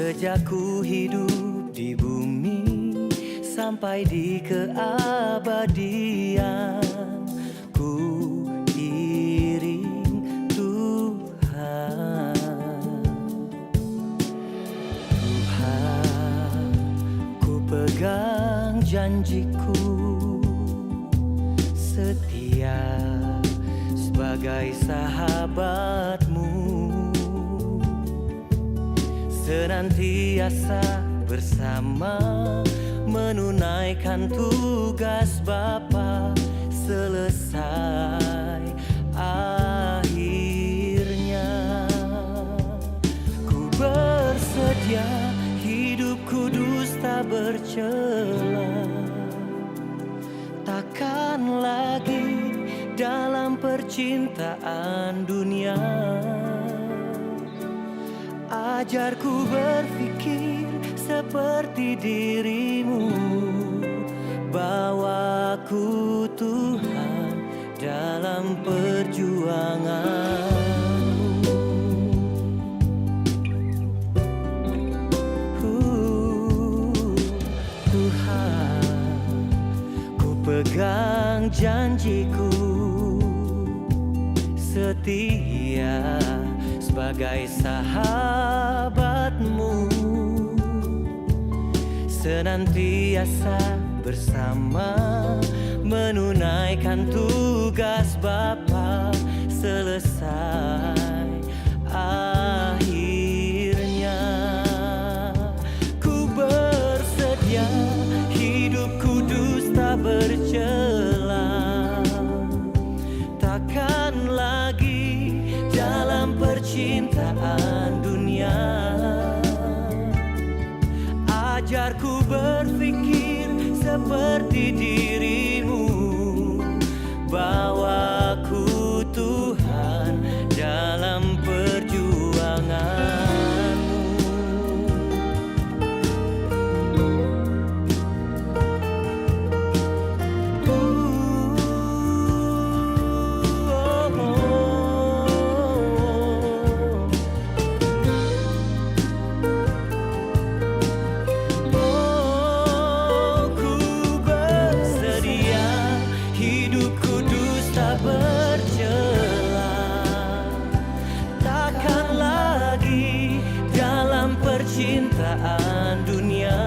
Sejak ku hidup di bumi sampai di keabadian, ku iring Tuhan. Tuhan, ku pegang janjiku, setia sebagai sahabatmu, senantiasa bersama menunaikan tugas Bapa selesai akhirnya. Ku bersedia hidup kudus tak bercela, takkan lagi dalam percintaan dunia. Ajarku berpikir seperti dirimu, bawaku Tuhan dalam perjuanganmu. Tuhan, ku pegang janjiku, setia sebagai sahabatmu, senantiasa bersama menunaikan tugas Bapa selesai akhirnya. Ku bersedia hidup kudus tak bercela, takkan lagi dalam percintaan dunia. Ajarku berpikir seperti dirimu, bawaku Tuhan dalam perjuanganmu. Percintaan dunia.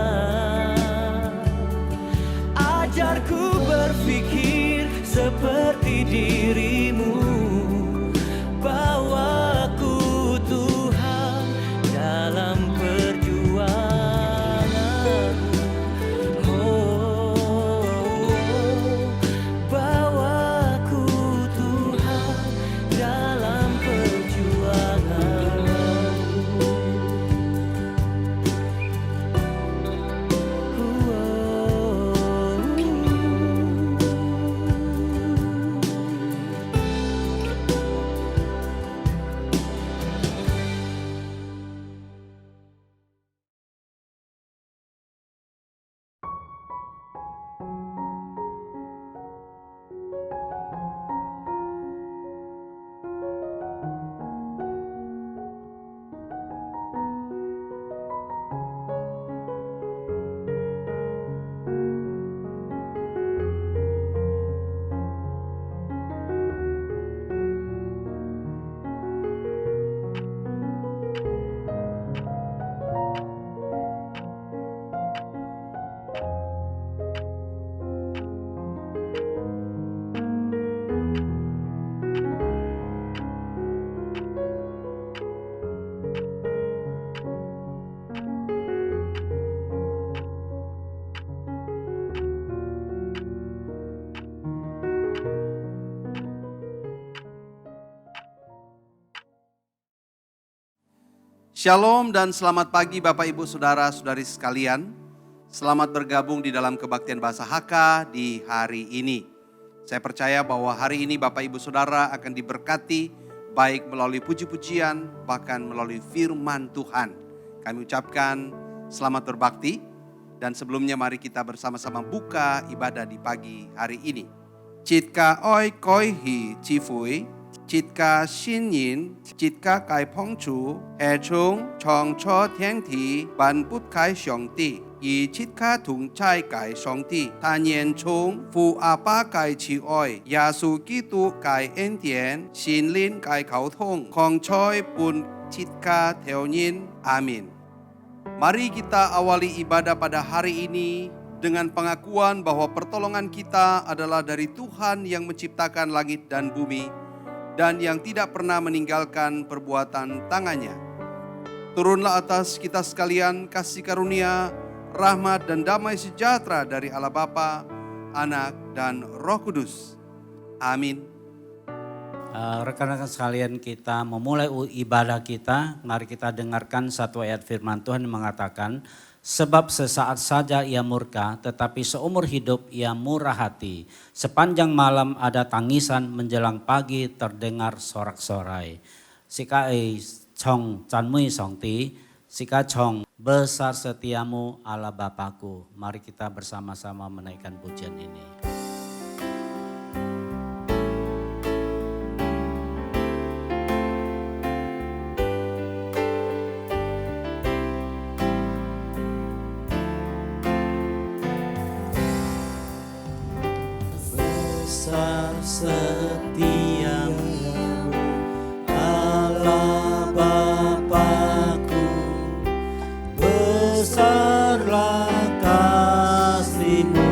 Ajarku berpikir seperti dirimu, bawaku Tuhan dalam perjuanganmu. Bawaku Tuhan dalam perjuanganmu. Shalom dan selamat pagi Bapak Ibu Saudara-saudari sekalian. Selamat bergabung di dalam kebaktian Bahasa Haka di hari ini. Saya percaya bahwa hari ini Bapak Ibu Saudara akan diberkati baik melalui puji-pujian bahkan melalui firman Tuhan. Kami ucapkan selamat berbakti dan sebelumnya mari kita bersama-sama buka ibadah di pagi hari ini. Chitka oi koi hi chifui, จิตกาชินยินจิตกากายพองชูแห่ชงชองชอเทียงทีบันปุดขายสองตีอีชิดค่าถุงชายไก่สองตีทานเย็นชงฟูอาป้าไก่ชีอ้อยยาสูกิตุไก่เอ็นเตียนชินลิ้นไก่เขาทงของชอยปุนชิดกาเทวยินอามิน. Mari kita awali ibadah pada hari ini dengan pengakuan bahwa pertolongan kita adalah dari Tuhan yang menciptakan langit dan bumi dan yang tidak pernah meninggalkan perbuatan tangannya. Turunlah atas kita sekalian kasih karunia, rahmat dan damai sejahtera dari Allah Bapa, Anak dan Roh Kudus. Amin. Rekan-rekan sekalian, kita memulai ibadah kita. Mari kita dengarkan satu ayat firman Tuhan yang mengatakan, sebab sesaat saja ia murka, tetapi seumur hidup ia murah hati. Sepanjang malam ada tangisan, menjelang pagi terdengar sorak-sorai. Sika chong canmui songti, sika chong besar setiamu Allah Bapakku. Mari kita bersama-sama menaikkan pujian ini. Setiamu Allah Bapakku, besarlah kasih-Mu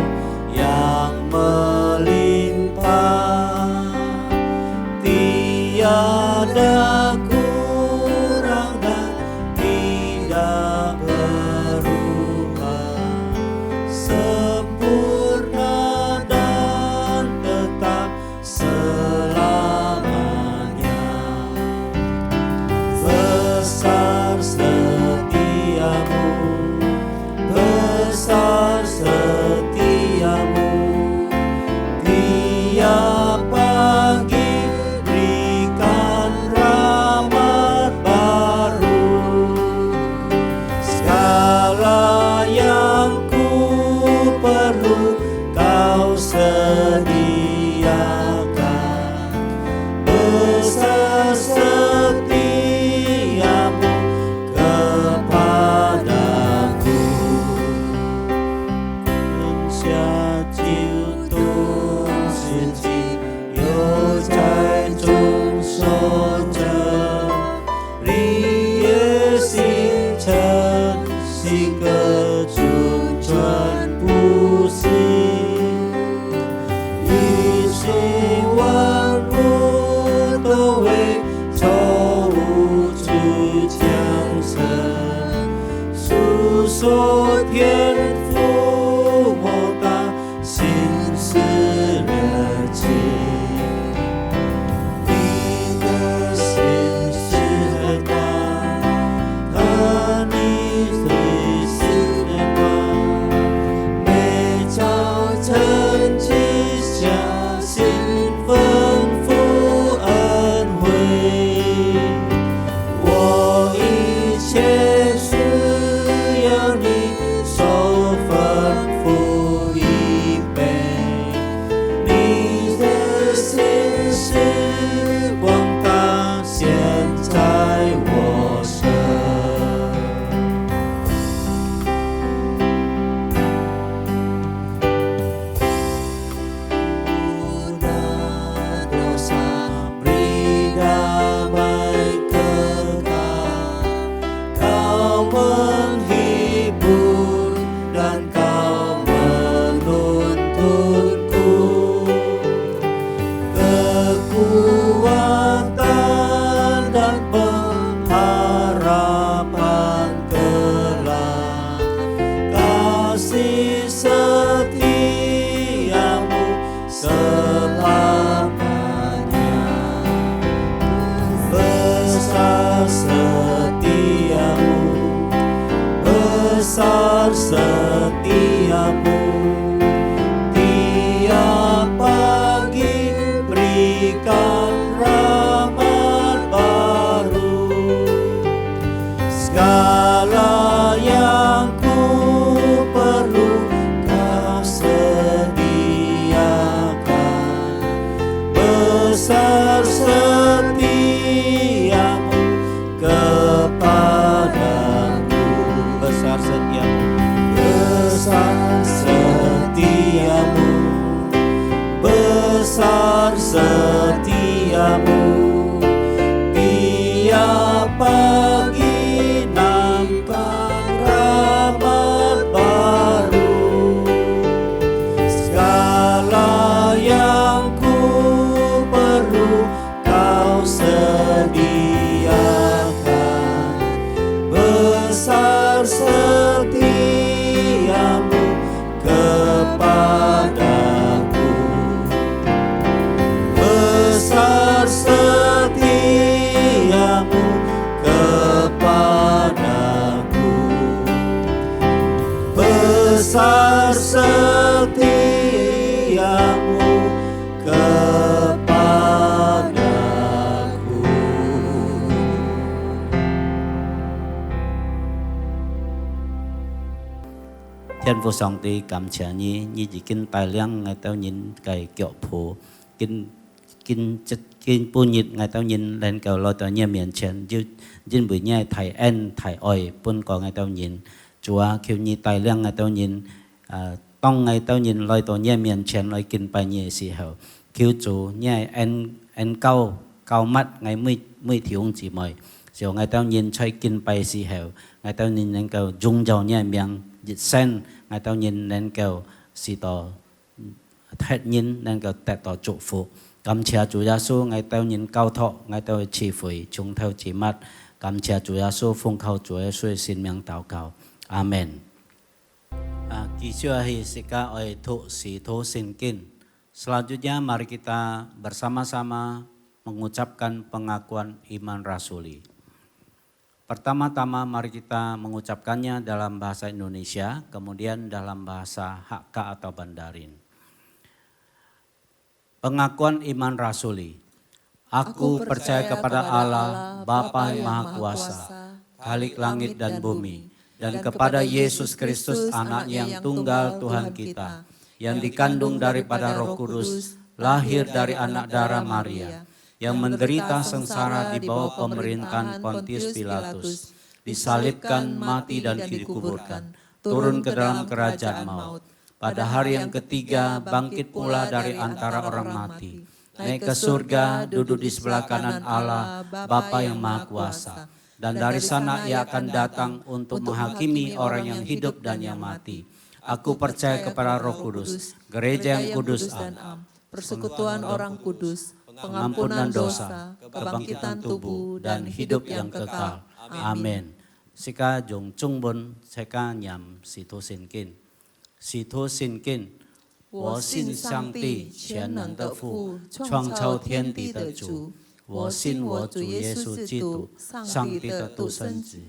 yang melimpah, tiada kurang dan tidak berubah, sempurna dan tetap selamanya. Besar setiamu, besar setiamu, tiap pagi berikan rahmat baru. Segala yang ku perlu Kau sediakan. Besar setiamu kepadaku. Sia chiu tu xin chi yo chai chung so chen, ri ye xin chen si ke chung chuan pu xin,一心万物都为造物主降生，诉说天父莫大心思热情，你的心是很大，和你最心的光，每早晨记下心丰富恩惠，我一切需要你手吩咐预备，你的心是广大现在我身。Dosa beri damai kekal, Kau menghibur dan Kau menuntunku, kekuatan dan pengharapan kelak, kasih setiamu selamanya. Besar setiamu, besar setiamu, tiap pagi berikan rahmat baru. Segala yang ku perlu Kau sediakan. Besar setiamu Thiên父Song Ti, cảm謝你，你已經帶領我到人嘅腳步，kinh pu nhịp ngày tao nhìn lên cầu lo tao nhẹ miền trên như nhìn buổi nhẹ thầy en thầy oi pun có ngày tao nhìn chúa kêu nhị tài liang ngày tao nhìn tông ngày tao nhìn loi tao nhẹ miền trên loi kinh bài nhẹ xì hậu kêu chúa nhẹ en cao mắt ngày mới thiếu chỉ mời rồi ngày tao nhìn chơi kinh bài xì hậu ngày tao nhìn lên cầu dung dầu nhẹ miệng dịch sen ngày tao nhìn lên cầu xì tao thẹt nhìn lên cầu tẹt tao trụ phụ. Cảm謝Chúa Giêsu ngày tao nhìn cao thọ, ngày tao chỉ phủi chúng theo chỉ mắt. Cảm謝Chúa Giêsu phung khâu Chúa Giêsu xin miệng祷告. Amen. Kisah hisika oi thu si thu sinkin. Selanjutnya mari kita bersama-sama mengucapkan pengakuan iman rasuli. Pertama-tama mari kita mengucapkannya dalam bahasa Indonesia, kemudian dalam bahasa Hakka atau Mandarin. Pengakuan iman rasuli. Aku percaya kepada Allah, Bapa yang Maha Kuasa, Khalik langit dan bumi, dan kepada Yesus Kristus anaknya yang tunggal Tuhan kita, yang dikandung daripada Roh Kudus, lahir dari anak darah Maria, yang menderita sengsara di bawah pemerintahan Pontius Pilatus, disalibkan, mati dan dikuburkan, turun ke dalam kerajaan maut. Pada hari yang ketiga bangkit pula dari antara orang mati, naik ke surga, duduk di sebelah kanan Allah, Bapa yang Maha Kuasa. Dan dari sana ia akan datang untuk menghakimi orang yang hidup dan yang mati. Aku percaya kepada Roh Kudus, gereja yang kudus am, persekutuan orang kudus, pengampunan dosa, kebangkitan tubuh, dan hidup yang kekal. Amin. Sika dùng Trung Bun, sika nhằm sĩ thu xin kinh. 洗脱信根，我信上帝全能的父，创造天地的主。我信我主耶稣基督，上帝的独生子，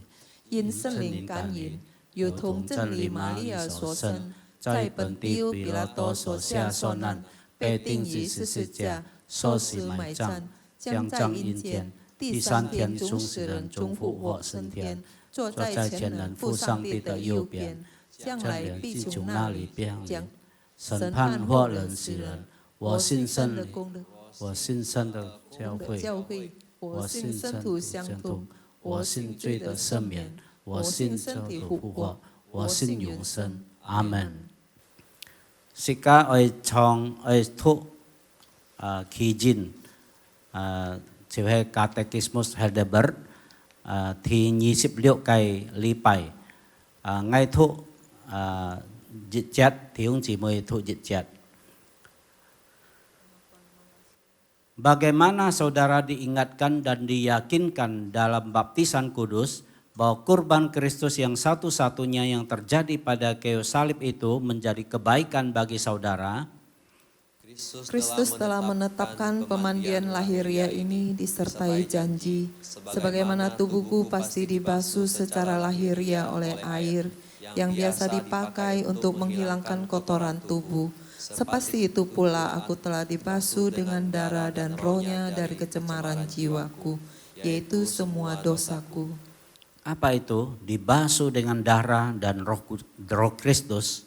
因圣灵感应，有同真理玛利亚所生，在本地比拉多所下受难，被钉于十字架，受死埋葬，将在阴间，第三天从死人中复活升天，坐在全能父上帝的右边。将来必从那里降临，审判活人死人。我信圣灵，我信圣的教会，我信圣徒相通，我信罪的赦免，我信身体复活，我信永生。阿门。Sika oi chong oi thu kijin chiều hè Catechismus Heidelberg thì 26 cây lý bài ngay thu dịch chat thì ông chỉ mời thu dịch chat. Bagaimana saudara diingatkan dan diyakinkan dalam baptisan kudus bahwa kurban Kristus yang satu-satunya yang terjadi pada kayu salib itu menjadi kebaikan bagi saudara. Kristus telah menetapkan pemandian lahiriah ini disertai janji, sebagaimana tubuhku pasti dibasuh secara lahiriah oleh air yang biasa dipakai untuk menghilangkan kotoran tubuh. Sepasti itu pula aku telah dibasuh dengan darah dan rohnya dari kecemaran jiwaku, yaitu semua dosaku. Apa itu? Dibasuh dengan darah dan roh Kristus.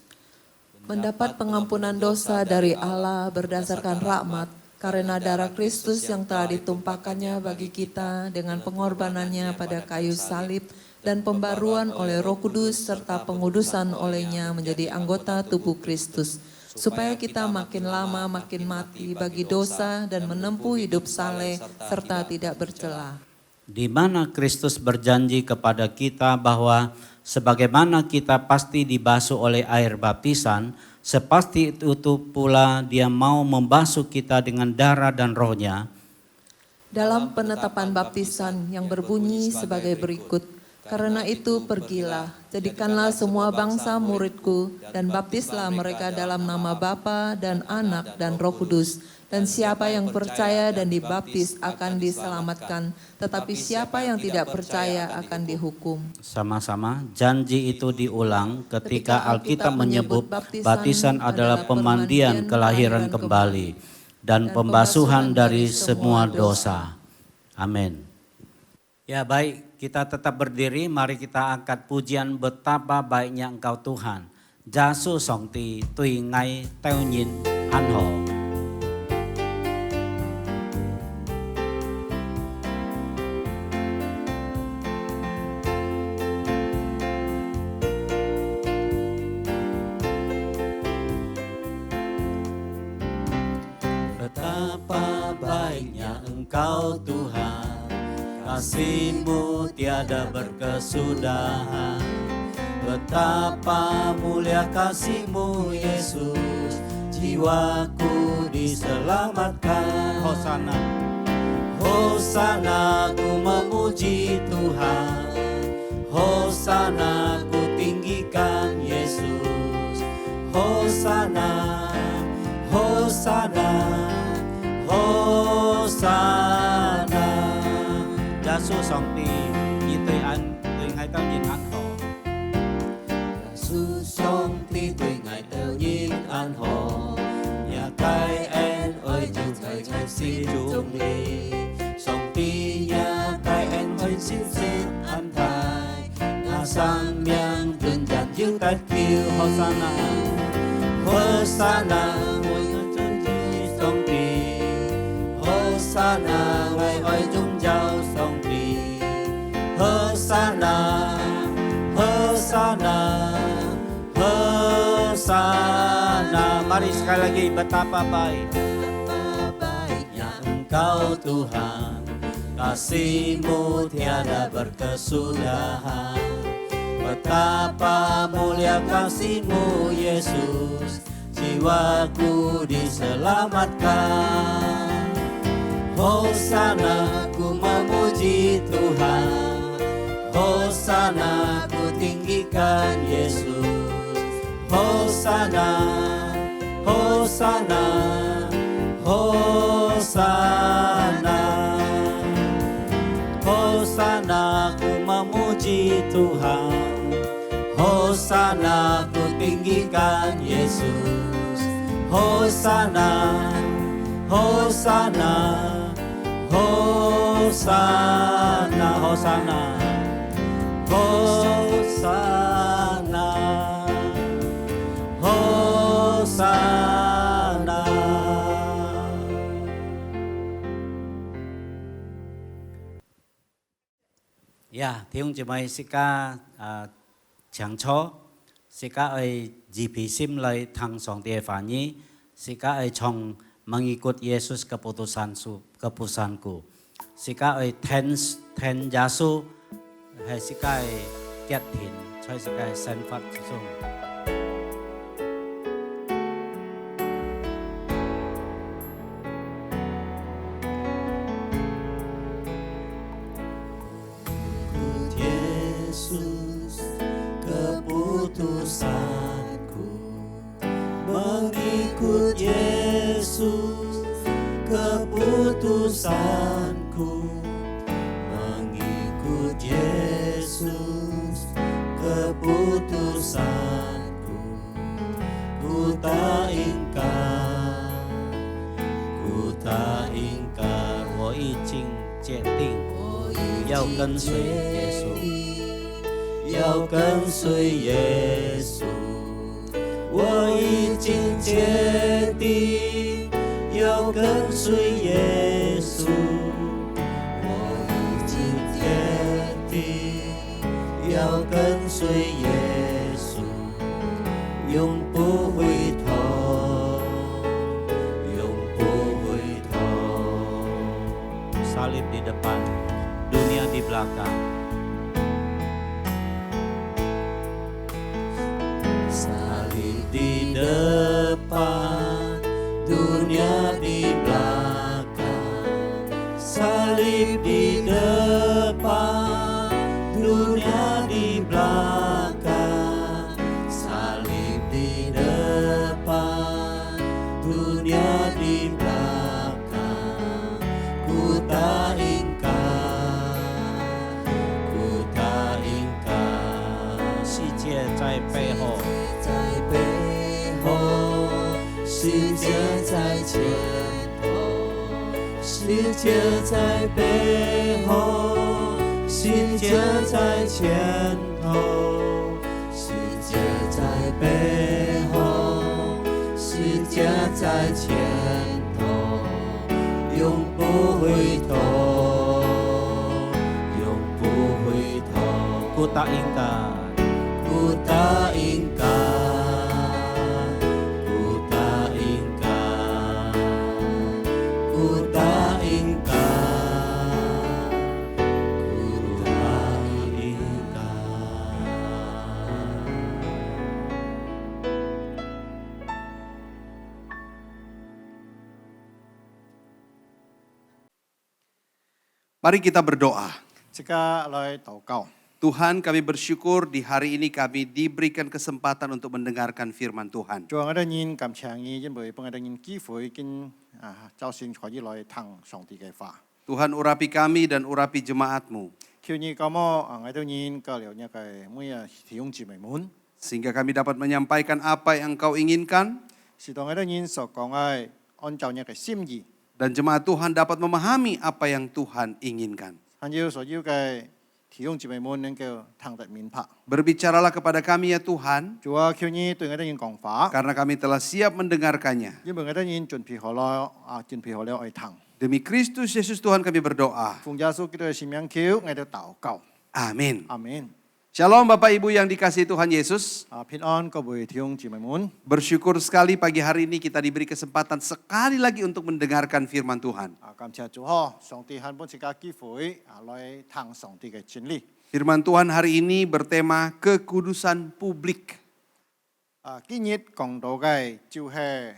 Mendapat pengampunan dosa dari Allah berdasarkan rahmat karena darah Kristus yang telah ditumpahkannya bagi kita dengan pengorbanannya pada kayu salib dan pembaruan oleh Roh Kudus serta pengudusan olehnya menjadi anggota tubuh Kristus, supaya kita makin lama makin mati bagi dosa dan menempuh hidup saleh serta tidak bercela. Di mana Kristus berjanji kepada kita bahwa sebagaimana kita pasti dibasuh oleh air baptisan, sepasti itu pula Dia mau membasuh kita dengan darah dan rohnya. Dalam penetapan baptisan yang berbunyi sebagai berikut, karena itu pergilah, jadikanlah semua bangsa muridku, dan baptislah mereka dalam nama Bapa dan Anak dan Roh Kudus. Dan siapa yang percaya dan dibaptis akan diselamatkan, tetapi siapa yang tidak percaya akan dihukum. Sama-sama, janji itu diulang ketika Alkitab menyebut baptisan adalah pemandian kelahiran kembali dan pembasuhan dari semua dosa. Amin. Ya baik, kita tetap berdiri, mari kita angkat pujian betapa baiknya Engkau Tuhan. Gia sư sòng tì tùy ngay teo nhìn an hộ. Betapa baiknya Engkau Tuhan, kasih-Mu tiada berkesudahan. Betapa mulia kasih-Mu Yesus, jiwaku diselamatkan. Hosana. Hosana ku memuji Tuhan, Hosana ku tinggikan Yesus. Hosana, Hosana, Hosana. Gia sư sòng tì nhìn tùy ngay teo nhìn an hộ. Sư sông ti tùy ngài đều nhìn an hộ. Nhà cái en ơi chịu thầy thầy xin chung đi. Sông ti nhà cái en ơi xin an thầy. Ngà sang miang đơn giản dương tách kêu Hosanna. Hosanna ngôi ngân chân chi sông ti. Hosanna ngài ơi dung giao sông ti. Hosanna, Hosanna, Hosanna. Mari sekali lagi, betapa baik. Baiknya Engkau Tuhan, kasih-Mu tiada berkesudahan. Betapa mulia kasih-Mu Yesus, jiwaku diselamatkan. Hosana ku memuji Tuhan, Hosana ku tinggikan Yesus. Hosana, Hosana, Hosana. Hosana ku memuji Tuhan, Hosana ku tinggikan Yesus. Hosana, Hosana, Hosana, Hosana, Hosana, Hosana. Ya,弟兄姊妹，釋迦長初，釋迦ơi GP-SIM lời thằng song địa phản nhí,釋迦ơi trong mengikut Yesus keputusanku,釋迦ơi ten Yesus, hay釋迦ơi tiết thiện, cho釋迦ơi sen phát xuống. Keputusanku mengikut Yesus, keputusanku mengikut Yesus, keputusanku ku tak ingkar, ku tak ingkar. 我已经决定要跟随耶稣。要跟随耶稣，我已经决定要跟随耶稣，我已经决定要跟随耶稣，永不回头，永不回头。 Salib di depan, dunia di belakang. Salib di depan, dunia di belakang. Salib di depan, dunia di belakang. Salib di depan, dunia di belakang. Ku tak ingkar, ku tak ingkar. 世界在背后，在背后，世界在前头，世界在背后，世界在前头，世界在背家在前头，永不回头，永不回头。 Ku tak ingkar, Ku tak ingkar, ku tak ingkar, ku tak ingkar, ku tak ingkar. Mari kita berdoa. 即刻來禱告。 Tuhan, kami bersyukur di hari ini kami diberikan kesempatan untuk mendengarkan firman Tuhan. 做我哋人感謝你，因為幫我哋人機會跟周先可以來聽上帝嘅話。 Tuhan urapi kami dan urapi jemaat-Mu, 求你教我我哋人教了一個每日弟兄姊妹們， sehingga kami dapat menyampaikan apa yang Engkau inginkan, 是當我哋人所講嘅按照一個心意， dan jemaat Tuhan dapat memahami apa yang Tuhan inginkan. 還有所有嘅弟兄姊妹們能夠聽得明白。 Berbicaralah kepada kami ya Tuhan, 主啊，求你對我哋人講話， karena kami telah siap mendengarkannya. 因為我哋人準備好了準備好了愛聽。 Demi Kristus Yesus Tuhan kami berdoa. 奉耶穌基督嘅聖名求，我哋禱告。 Amin. 阿門。 Shalom Bapak Ibu yang dikasihi Tuhan Yesus. 平安各位弟兄姊妹們。 Bersyukur sekali pagi hari ini kita diberi kesempatan sekali lagi untuk mendengarkan firman Tuhan. 感謝主呵，上帝肯幫自家機會來聽上帝嘅真理。 Firman Tuhan hari ini bertema kekudusan publik. 今日講到嘅就係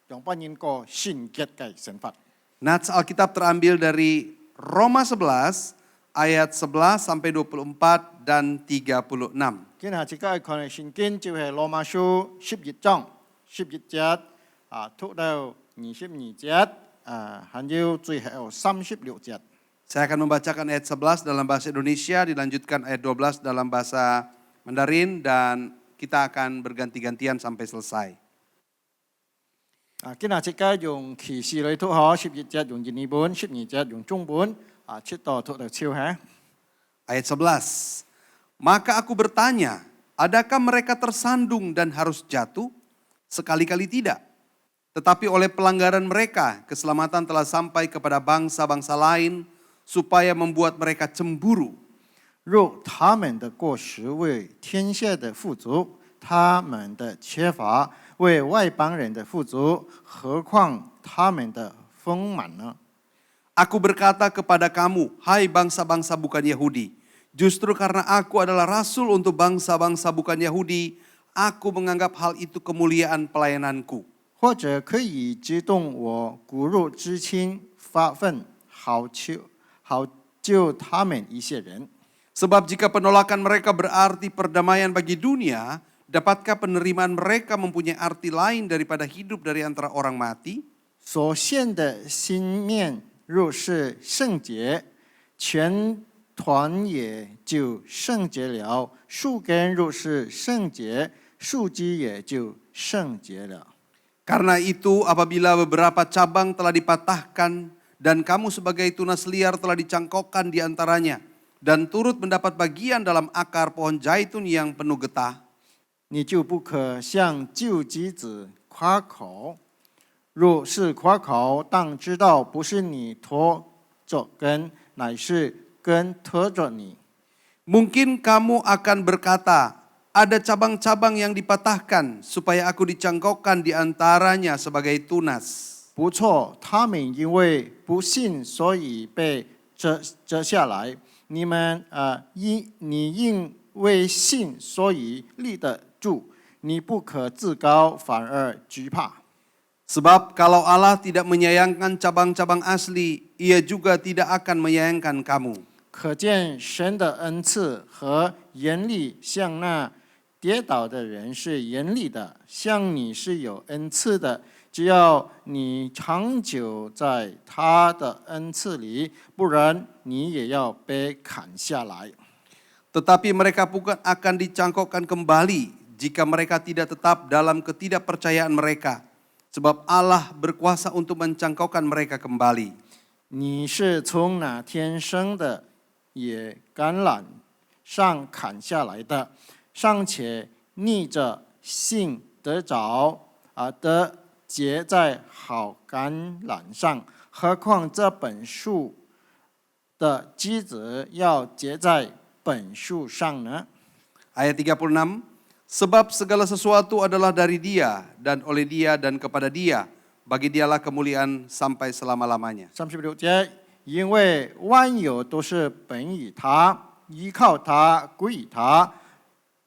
用班人個聖潔嘅神法。 Nats Alkitab terambil dari Roma 11 ayat 11 sampai 24 dan 36. 今日自家看嘅聖經就係羅馬書11章11節讀到22節還有最後36節。 Saya akan membacakan ayat 11 dalam bahasa Indonesia, dilanjutkan ayat 12 dalam bahasa Mandarin, dan kita akan berganti-gantian sampai selesai. 今日自家用啟示嚟讀好11節用印尼本，12節用中文切到讀到超嚇。 Ayat 11. Maka aku bertanya, adakah mereka tersandung dan harus jatuh? Sekali-kali tidak. Tetapi oleh pelanggaran mereka, keselamatan telah sampai kepada bangsa-bangsa lain, supaya membuat mereka cemburu. 若他们的过失为天下的富足，他们的缺乏为外邦人的富足，何况他们的丰满呢？ Aku berkata kepada kamu, hai bangsa-bangsa bukan Yahudi, justru karena aku adalah rasul untuk bangsa-bangsa bukan Yahudi, aku menganggap hal itu kemuliaan pelayananku. 或者可以激动我骨肉之亲发愤，好救他们一些人。 Sebab jika penolakan mereka berarti perdamaian bagi dunia, dapatkah penerimaan mereka mempunyai arti lain daripada hidup dari antara orang mati? 所献的心面若是圣洁，全团也就圣洁了；树根若是圣洁，树枝也就圣洁了。 Karena itu apabila beberapa cabang telah dipatahkan dan kamu sebagai tunas liar telah dicangkokkan di antaranya dan turut mendapat bagian dalam akar pohon zaitun yang penuh getah, 你就不可向旧枝子夸口。若是夸口，当知道不是你拖着根，乃是根拖着你。 mungkin kamu akan berkata, ada cabang-cabang yang dipatahkan supaya aku dicangkokkan di antaranya sebagai tunas. 不错，他们因为不信，所以被折下来。你因为信，所以立得住。你不可自高，反而惧怕。 Sebab kalau Allah tidak menyayangkan cabang-cabang asli, Ia juga tidak akan menyayangkan kamu. 可见神的恩赐和严厉，像那跌倒的人是严厉的，像你是有恩赐的。只要你长久在他的恩赐里，不然你也要被砍下来。 Tetapi mereka bukan akan dicangkokkan kembali jika mereka tidak tetap dalam ketidakpercayaan mereka. Sebab Allah berkuasa untuk mencangkokkan mereka kembali. 你是从哪天生的野橄榄上砍下来的，尚且逆着性得着，的结在好橄榄上，何况这本树的枝子要结在本树上呢？ Ayat 36, sebab segala sesuatu adalah dari Dia dan oleh Dia dan kepada Dia, bagi Dialah kemuliaan sampai selama-lamanya. 36节，因为万有都是本于他，依靠他，归于他，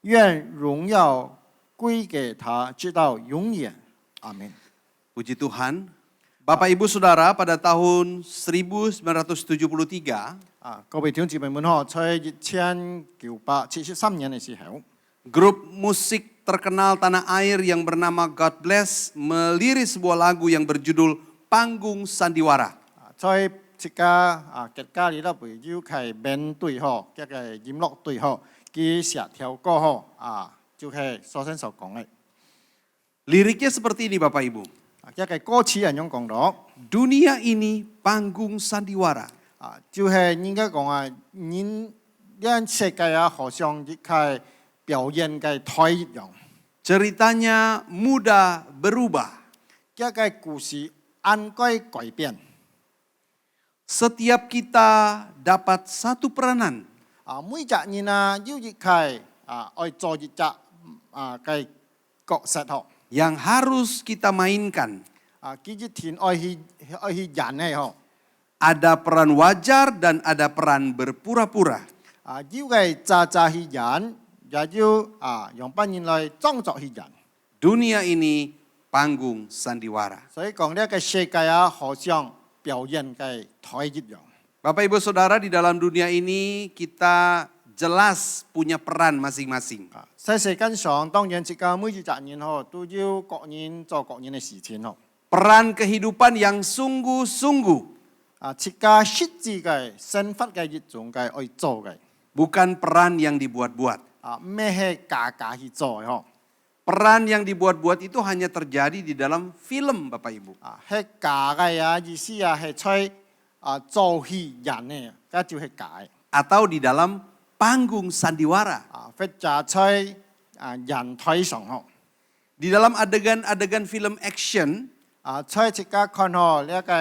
愿荣耀归给他，直到永远。阿门。 Puji Tuhan, Bapak Ibu Saudara, pada tahun 1973, 各位弟兄姊妹們嗬，在1973年嘅時候， grup musik terkenal tanah air yang bernama God Bless meliris sebuah lagu yang berjudul Panggung Sandiwara. 在這家國家裏頭會有係面對嗬，一個音樂隊嗬，佢寫條歌嗬，就係所先所講嘅。 Liriknya seperti ini Bapak Ibu. 一個歌詞係咁講到， Dunia ini panggung sandiwara. 就係應該講人世界好像一個表演嘅台一樣， Ceritanya mudah berubah. 一個故事按該改變。 Setiap kita dapat satu peranan. 每隻人有一個愛做一隻嘅角色嗬。 yang harus kita mainkan. 佢一天愛去演嘅嗬。 Ada peran wajar dan ada peran berpura-pura. 要嘅詐去演，也要用班人來裝作去演。 Dunia ini panggung sandiwara. 所以講呢個世界好像表演嘅台一樣。 Bapak Ibu Saudara, di dalam dunia ini kita jelas punya peran masing-masing. 在世間上，當然自家每一隻人都要各人做各人嘅事情。 Peran kehidupan yang sungguh-sungguh. 自家實際嘅生活嘅一種嘅愛做嘅， Bukan peran yang dibuat-buat. 咩係假去做嘅嗬？ Peran yang dibuat-buat itu hanya terjadi di dalam film Bapak Ibu. 係假嘅意思係在做戲演嘅，嗰就係假嘅。 Atau di dalam panggung sandiwara. 或者在人台上嗬。 Di dalam adegan-adegan film action, 在自家看嗬呢個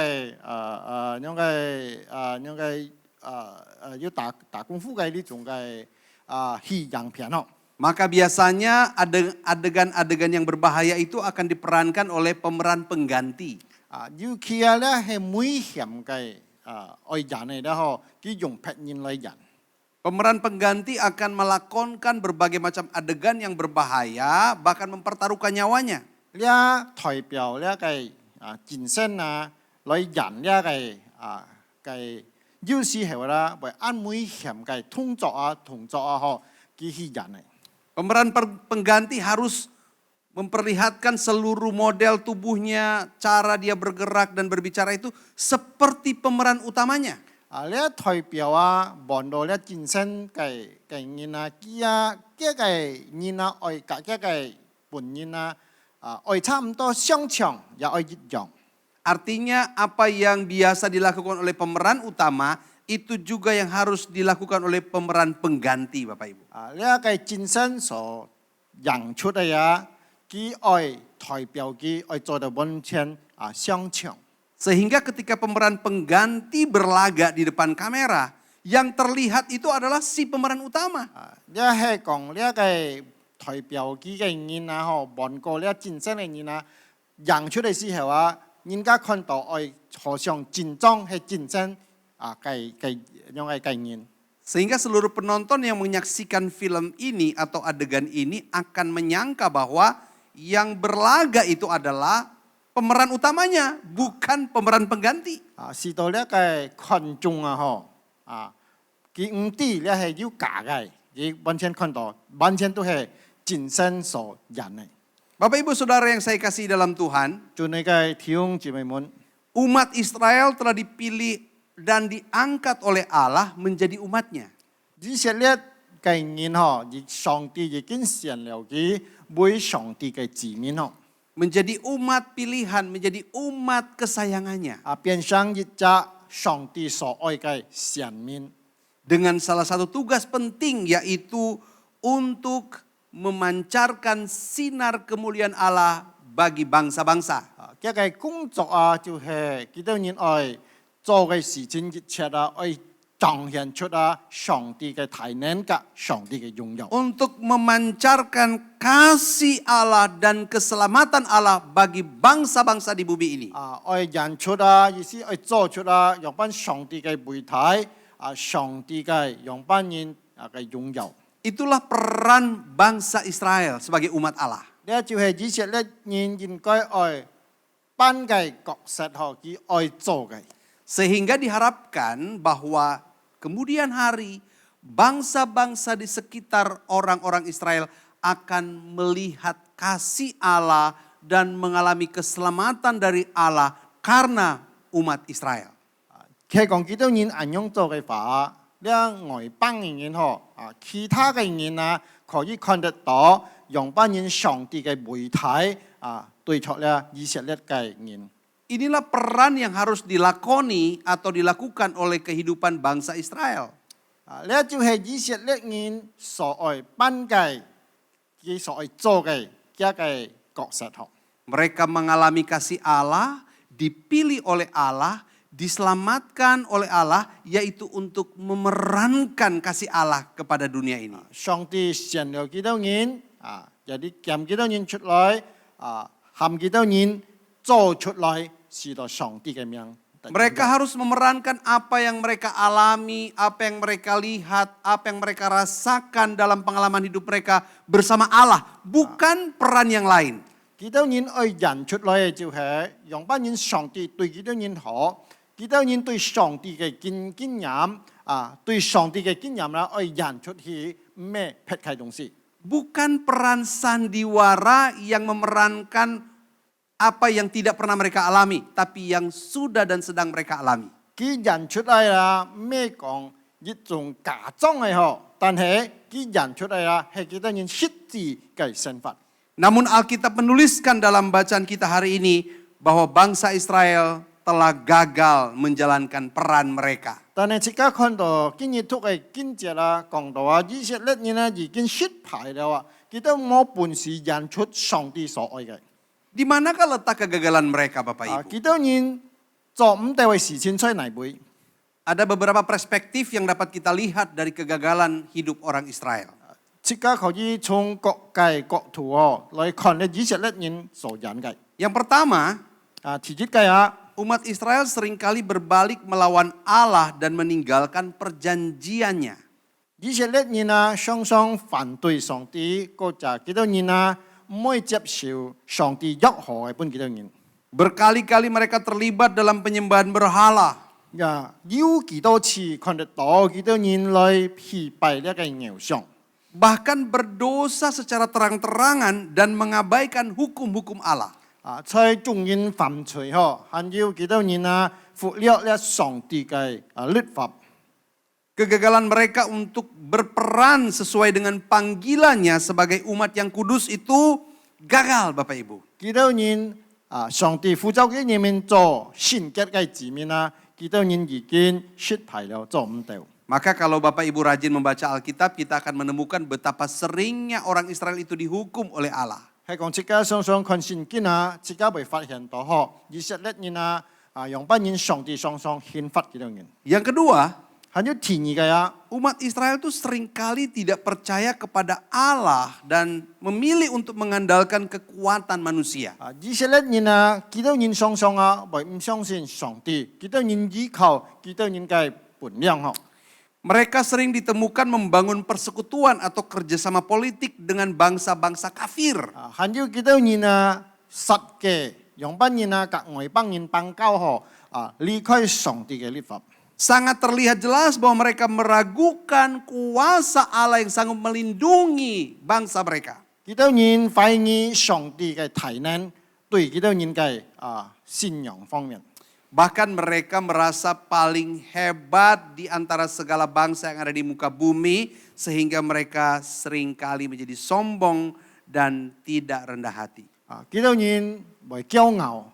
要打功夫嘅呢種嘅戲樣片嗬。 maka biasanya adegan-adegan yang berbahaya itu akan diperankan oleh pemeran pengganti. 尤其咧係危險嘅愛人嚟咧嗬，佢用別人嚟人。 Pemeran pengganti akan melakonkan berbagai macam adegan yang berbahaya, bahkan mempertaruhkan nyawanya. 呢代表呢個健身來人呢嘅有時候啦，為按危險嘅動作嗬，佢去人嚟。 Pemeran pengganti harus memperlihatkan seluruh model tubuhnya, cara dia bergerak dan berbicara itu seperti pemeran utamanya. 呢代表望到呢健身嘅人嘅人愛嘅本人愛差唔多相長，也愛一樣。 Artinya apa yang biasa dilakukan oleh pemeran utama itu juga yang harus dilakukan oleh pemeran pengganti Bapak Ibu. 呢個健身所讓出嚟佢愛代表佢愛做到完全相長。 Sehingga ketika pemeran pengganti berlaga di depan kamera, yang terlihat itu adalah si pemeran utama. 呢係講呢個代表佢嘅人望過呢健身嘅人讓出嚟時候人家看到愛好像緊張係健身用嘅概念。 Sehingga seluruh penonton yang menyaksikan film ini atau adegan ini akan menyangka bahwa yang berlaga itu adalah pemeran utamanya, bukan pemeran pengganti. 是到呢個群眾佢唔知呢係要假嘅，佢完全看到，完全都係健身所人嘅。 Bapak Ibu Saudara yang saya kasih dalam Tuhan, 做你嘅弟兄姊妹們， umat Israel telah dipilih dan diangkat oleh Allah menjadi umatnya. 以色列嘅人上帝已經選了佢為上帝嘅子民Menjadi umat pilihan, menjadi umat kesayangannya. 變成一隻上帝所愛嘅選民。 Dengan salah satu tugas penting yaitu untuk memancarkan sinar kemuliaan Allah bagi bangsa-bangsa. 嘅嘅工作啊，就係幾多人愛做嘅事情一切啊，愛彰顯出啊上帝嘅大能及上帝嘅榮耀。 Untuk memancarkan kasih Allah dan keselamatan Allah bagi bangsa-bangsa di bumi ini. 愛演出啊，意思愛做出啊，用翻上帝嘅媒體上帝嘅用翻人嘅榮耀。 Itulah peran bangsa Israel sebagai umat Allah. 呢就係以色列人應該愛扮嘅角色和佢愛做嘅。 Sehingga diharapkan bahwa kemudian hari bangsa-bangsa di sekitar orang-orang Israel akan melihat kasih Allah dan mengalami keselamatan dari Allah karena umat Israel. 佢講幾多人按樣做嘅話，呢外邦嘅人其他嘅人啊，可以看得到用班人上帝嘅媒體對出咧以色列嘅人。 Inilah peran yang harus dilakoni atau dilakukan oleh kehidupan bangsa Israel. 呢就係以色列人所愛扮嘅，佢所愛做嘅一個角色。 Mereka mengalami kasih Allah, dipilih oleh Allah, diselamatkan oleh Allah, yaitu untuk memerankan kasih Allah kepada dunia ini. 上帝選了幾多人有啲揀幾多人出來喊幾多人做出來，是到上帝嘅名。 Mereka harus memerankan apa yang mereka alami, apa yang mereka lihat, apa yang mereka rasakan dalam pengalaman hidup mereka bersama Allah, bukan peran yang lain. 幾多人愛人出來嘅就係用班人上帝對幾多人好，幾多人對上帝嘅經驗對上帝嘅經驗啦，愛人出去咩撇開東西。 Bukan peran sandiwara yang memerankan apa yang tidak pernah mereka alami, tapi yang sudah dan sedang mereka alami. 佢人出嚟啦，咩講一種假裝嘅嗬，但係佢人出嚟啦係幾多人實際嘅身份。 Namun Alkitab menuliskan dalam bacaan kita hari ini bahwa bangsa Israel telah gagal menjalankan peran mereka. 但係即刻看到今日讀嘅經節啦，講到以色列人咧已經失敗了佢都冇本事人出上帝所愛嘅。 Di manakah letak kegagalan mereka Bapak Ibu? 幾多人做唔到嘅事情出嚟會？ Ada beberapa perspektif yang dapat kita lihat dari kegagalan hidup orang Israel. 即刻可以從各界各圖來看咧以色列人所引嘅。 Yang pertama, 第一嘅umat Israel seringkali berbalik melawan Allah dan meninggalkan perjanjiannya. 以色列人常常反對上帝，嗰就幾多人唔可以接受上帝約何嘅本幾多人。 Berkali-kali mereka terlibat dalam penyembahan berhala. 有幾多次看得到幾多人來批拜呢個偶像。 Bahkan berdosa secara terang-terangan dan mengabaikan hukum-hukum Allah. 在眾人犯罪還有幾多人忽略了上帝嘅律法。 Kegagalan mereka untuk berperan sesuai dengan panggilannya sebagai umat yang kudus itu gagal Bapak Ibu. 幾多人上帝呼召嘅人民做聖潔嘅子民幾多人已經失敗了，做唔到。 Maka kalau Bapak Ibu rajin membaca Alkitab, kita akan menemukan betapa seringnya orang Israel itu dihukum oleh Allah. 係講即刻常常看聖經即刻會發現到以色列人用班人上帝常常憲法幾多人。 Yang kedua, 還有第二嘅umat Israel itu seringkali tidak percaya kepada Allah dan memilih untuk mengandalkan kekuatan manusia. 以色列人幾多人常常唔相信上帝，幾多人依靠幾多人嘅本領。 Mereka sering ditemukan membangun persekutuan atau kerjasama politik dengan bangsa-bangsa kafir. 還有幾多人實嘅用班人及外邦人邦交離開上帝嘅律法。 Sangat terlihat jelas bahwa mereka meragukan kuasa Allah yang sanggup melindungi bangsa mereka. 幾多人懷疑上帝嘅大能對幾多人嘅信仰方面。 Bahkan mereka merasa paling hebat di antara segala bangsa yang ada di muka bumi. Sehingga mereka seringkali menjadi sombong dan tidak rendah hati. 幾多人會驕傲，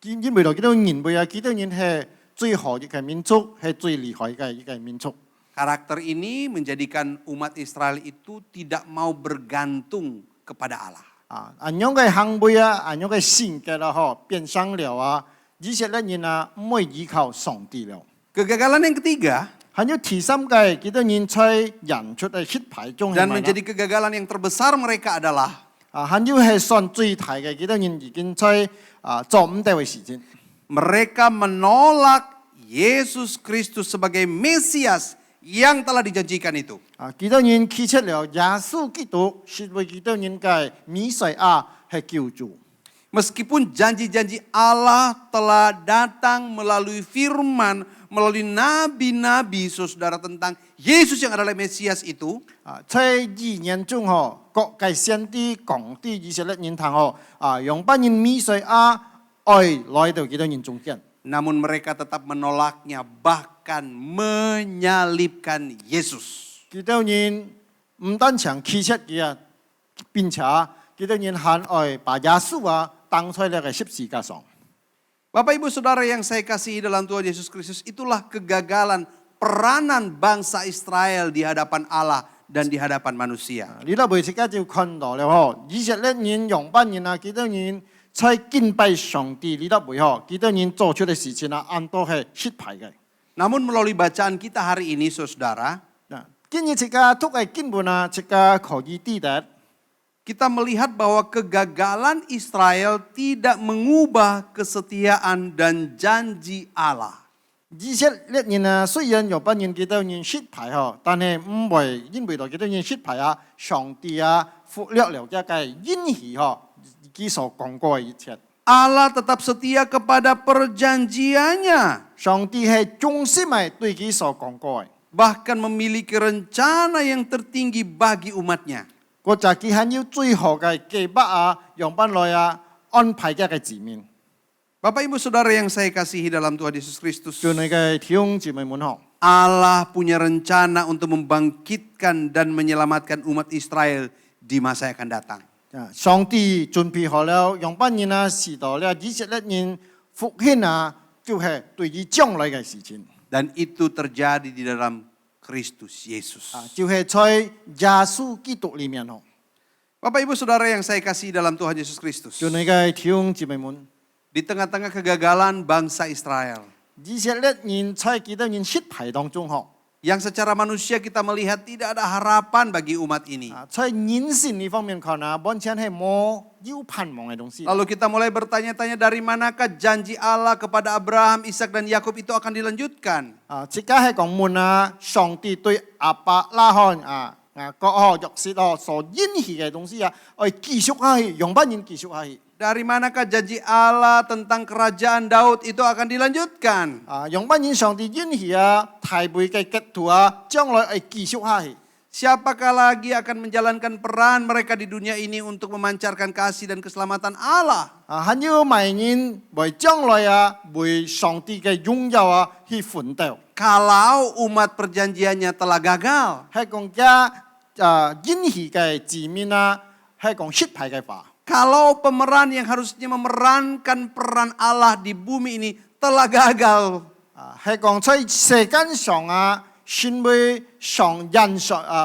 因為到幾多人會幾多人係最好嘅民族，係最厲害嘅一個民族。 Karakter ini menjadikan umat Israel itu tidak mau bergantung kepada Allah. 按樣嘅行為按樣嘅性格變相了以色列人唔會依靠上帝了。 Kegagalan yang ketiga 還有第三個，幾多人在人出嘅失敗中 dan menjadi kegagalan yang terbesar mereka adalah 還有係算最大嘅，幾多人已經在做唔到嘅事情。 mereka menolak Yesus Kristus sebagai Mesias yang telah dijanjikan itu. 幾多人拒絕了耶穌基督，是為幾多人嘅彌賽亞係救主。 Meskipun janji-janji Allah telah datang melalui firman, melalui nabi-nabi saudara tentang Yesus yang adalah Mesias itu, 在預言中各界先知講啲以色列人聽用班人彌賽亞愛來到幾多人中間。 namun mereka tetap menolaknya, bahkan menyalibkan Yesus. 幾多人唔單止拒絕佢並且幾多人還愛把耶穌當在呢個十字架上。 Bapak Ibu Saudara yang saya kasihi dalam Tuhan Yesus Kristus, itulah kegagalan peranan bangsa Israel di hadapan Allah dan di hadapan manusia. 你都每次家就看到了以色列人用班人幾多人在敬拜上帝，你都會幾多人做出嘅事情按都係失敗嘅。 Namun melalui bacaan kita hari ini Saudara, 今日這個讀嘅經文這個可以知道。 kita melihat bahwa kegagalan Israel tidak mengubah kesetiaan dan janji Allah. 以色列人雖然有班人幾多人失敗但係唔會因為到幾多人失敗上帝忽略了這個應許佢所講過嘅一切。 Allah tetap setia kepada perjanjiannya. 上帝係忠心對佢所講過嘅， Bahkan memiliki rencana yang tertinggi bagi umatnya. 國家佢係要最好嘅計劃用班來安排嘅子民。 Bapak Ibu Saudara yang saya kasihi dalam Tuhan Yesus Kristus, 叫你嘅弟兄姊妹們 Allah punya rencana untuk membangkitkan dan menyelamatkan umat Israel di masa yang akan datang. 上帝準備好了，用班人時代了以色列人復興就係對於將來嘅事情。 Dan itu terjadi di dalam Kristus Yesus. 就係在耶穌基督裏面 Bapak Ibu Saudara yang saya kasihi dalam Tuhan Yesus Kristus, 叫你嘅弟兄姊妹們， di tengah-tengah kegagalan bangsa Israel, 以色列人在幾多人失敗當中 yang secara manusia kita melihat tidak ada harapan bagi umat ini. 在人性呢方面看完全係冇有盼望嘅東西。 Lalu kita mulai bertanya-tanya dari manakah janji Allah kepada Abraham, Ishak dan Yakub itu akan dilanjutkan. 即家係講門上帝對亞伯拉罕各約瑟所應許嘅東西繼續下去，用班人繼續下去。 Dari manakah janji Allah tentang kerajaan Daud itu akan dilanjutkan? 用班人上帝應許大衛嘅國度將來繼續下去。 Siapakah lagi akan menjalankan peran mereka di dunia ini untuk memancarkan kasih dan keselamatan Allah? 還有萬人為將來為上帝嘅榮耀去奮鬥。 Kalau umat perjanjiannya telah gagal, 係講嘅應許嘅子民係講失敗嘅話。 kalau pemeran yang harusnya memerankan peran Allah di bumi ini telah gagal, 係講在世間上身為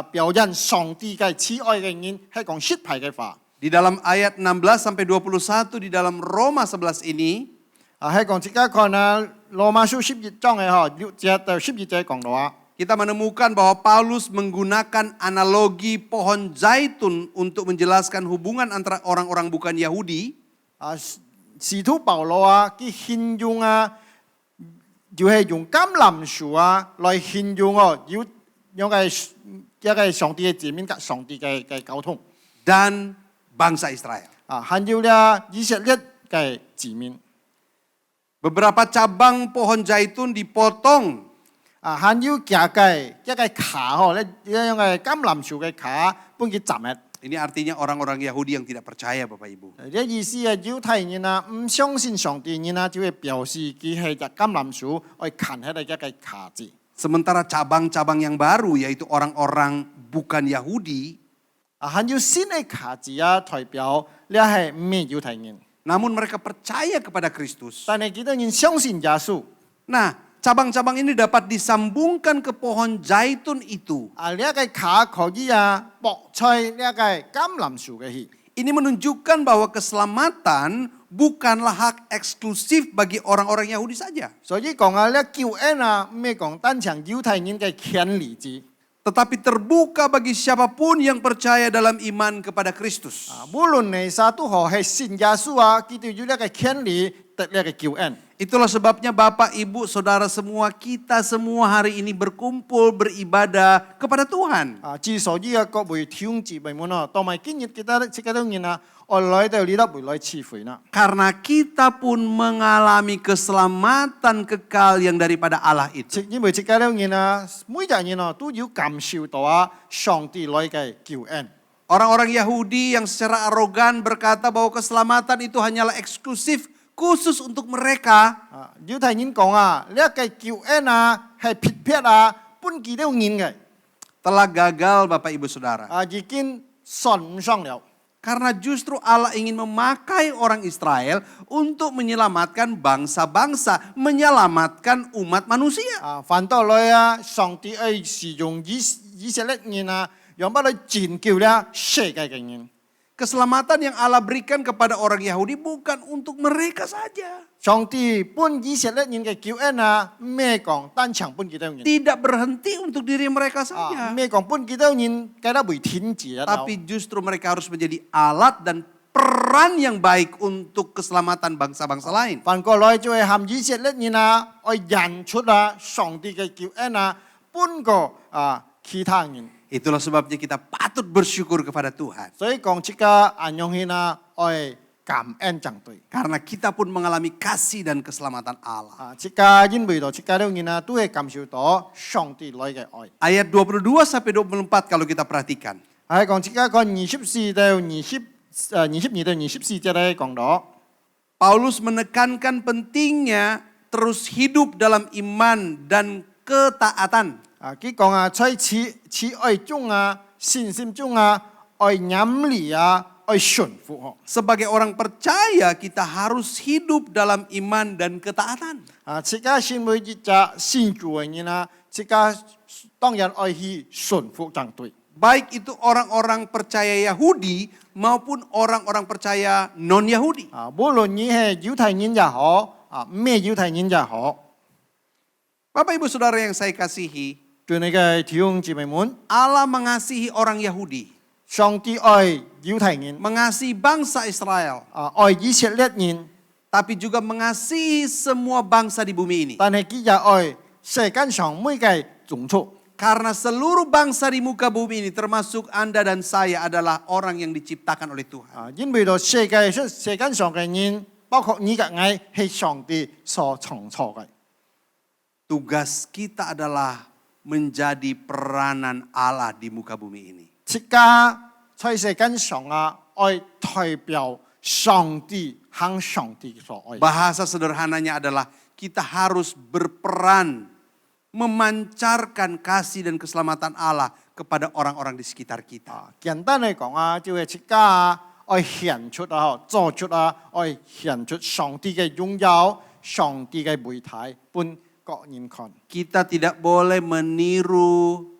表現上帝嘅慈愛嘅人係講失敗嘅話。 di dalam ayat 16 sampai 21 di dalam Roma 11 ini, 係講即家看羅馬書11章嘅6節到12節講到 kita menemukan bahwa Paulus menggunakan analogi pohon zaitun untuk menjelaskan hubungan antara orang-orang bukan Yahudi 使徒保羅佢形容就係用橄欖樹來形容有嘅上帝嘅子民及上帝嘅溝通 dan bangsa Israel. 還有咧以色列嘅子民 Beberapa cabang pohon zaitun dipotong 還有夾嘅一個卡咧，因為橄欖樹嘅卡搬佢斬嘅。 Ini artinya orang-orang Yahudi yang tidak percaya Bapak Ibu. 呢意思猶太人唔相信上帝人就會表示佢係隻橄欖樹去砍喺度一個卡字。 Sementara cabang-cabang yang baru yaitu orang-orang bukan Yahudi, 還有新嘅卡字代表呢係唔係猶太人， namun mereka percaya kepada Kristus. 但係幾多人相信耶穌？ Nah, cabang-cabang ini dapat disambungkan ke pohon zaitun itu. 呢一個卡可以駁在呢一個橄欖樹嘅去。Ini menunjukkan bahwa keselamatan bukanlah hak eksklusif bagi orang-orang Yahudi saja. 所以講啊，咧救恩啊，唔係講單憑猶太人嘅權利之。 Tetapi terbuka bagi siapapun yang percaya dalam iman kepada Kristus. 啊，無論你啥都好，係信耶穌啊，佢哋有呢個權利得呢個救恩。 Itulah sebabnya Bapak, Ibu, Saudara semua, kita semua hari ini berkumpul beribadah kepada Tuhan. 啊，之所以啊，各位弟兄姊妹們啊，同埋今日kita都見啊，我來到呢度會來聚會啦。 Karena kita pun mengalami keselamatan kekal yang daripada Allah itu. 因為kita都見啊，每個人啊都要感受到啊，上帝來嘅救恩。 Orang-orang Yahudi yang secara arogan berkata bahwa keselamatan itu hanyalah eksklusif khusus untuk mereka. 啊，猶太人講啊，呢個救恩啊係ผิด撇啊，本佢都人嘅， Telah gagal Bapak Ibu Saudara. 啊已經算唔上了。 Karena justru Allah ingin memakai orang Israel untuk menyelamatkan bangsa-bangsa, menyelamatkan umat manusia. 啊，反倒來啊，上帝愛使用以色列人啊，讓把佢拯救了世界嘅人。 Keselamatan yang Allah berikan kepada orang Yahudi bukan untuk mereka saja. 上帝本以色列人嘅救恩啊，咩講單場本幾多人？ Tidak berhenti untuk diri mereka 啊， saja. 咩講本幾多人？計得會停止啊！ Tapi justru mereka harus menjadi alat dan peran yang baik untuk keselamatan bangsa-bangsa lain. 反過來就係含以色列人啊，愛引出啊上帝嘅救恩啊，本個啊其他人。 Itulah sebabnya kita patut bersyukur kepada Tuhan. 所以講即個安用hin啊，愛感恩相對。 Karena kita pun mengalami kasih dan keselamatan Allah. 啊，即個因為到即個了人啊，都係感受到上帝來嘅愛。 Ayat 22 sampai 24 kalau kita perhatikan. 係講即個講24到22到24節咧講到。 Paulus menekankan pentingnya terus hidup dalam iman dan ketaatan. 啊，佢講啊，在此愛中啊，信心中啊，愛忍力啊，愛順服哦。 Sebagai orang percaya kita harus hidup dalam iman dan ketaatan. 啊，即個先會一隻信主嘅人啊，即個當然愛去順服相對。 Baik itu orang-orang percaya Yahudi maupun orang-orang percaya non-Yahudi. 啊，無論你係猶太人也好，啊，咩猶太人也好， Bapak Ibu Saudara yang saya kasihi, 對你嘅弟兄姊妹們， Allah mengasihi orang Yahudi, 上帝愛猶太人， mengasihi bangsa Israel, 啊，愛以色列人， tapi juga mengasihi semua bangsa di bumi ini. 但係佢也愛世間上每個種族。 Karena seluruh bangsa di muka bumi ini termasuk Anda dan saya adalah orang yang diciptakan oleh Tuhan. 啊，因為到世間上嘅人，包括你嘅我，係上帝所創造嘅。 Tugas kita adalah menjadi peranan Allah di muka bumi ini. 即個在世間上啊，愛代表上帝向上帝所愛。 Bahasa sederhananya adalah kita harus berperan memancarkan kasih dan keselamatan Allah kepada orang-orang di sekitar kita. 啊，簡單嚟講啊，就係即個愛顯出啊，做出啊，愛顯出上帝嘅榮耀，上帝嘅媒體，本各人看。 Kita tidak boleh meniru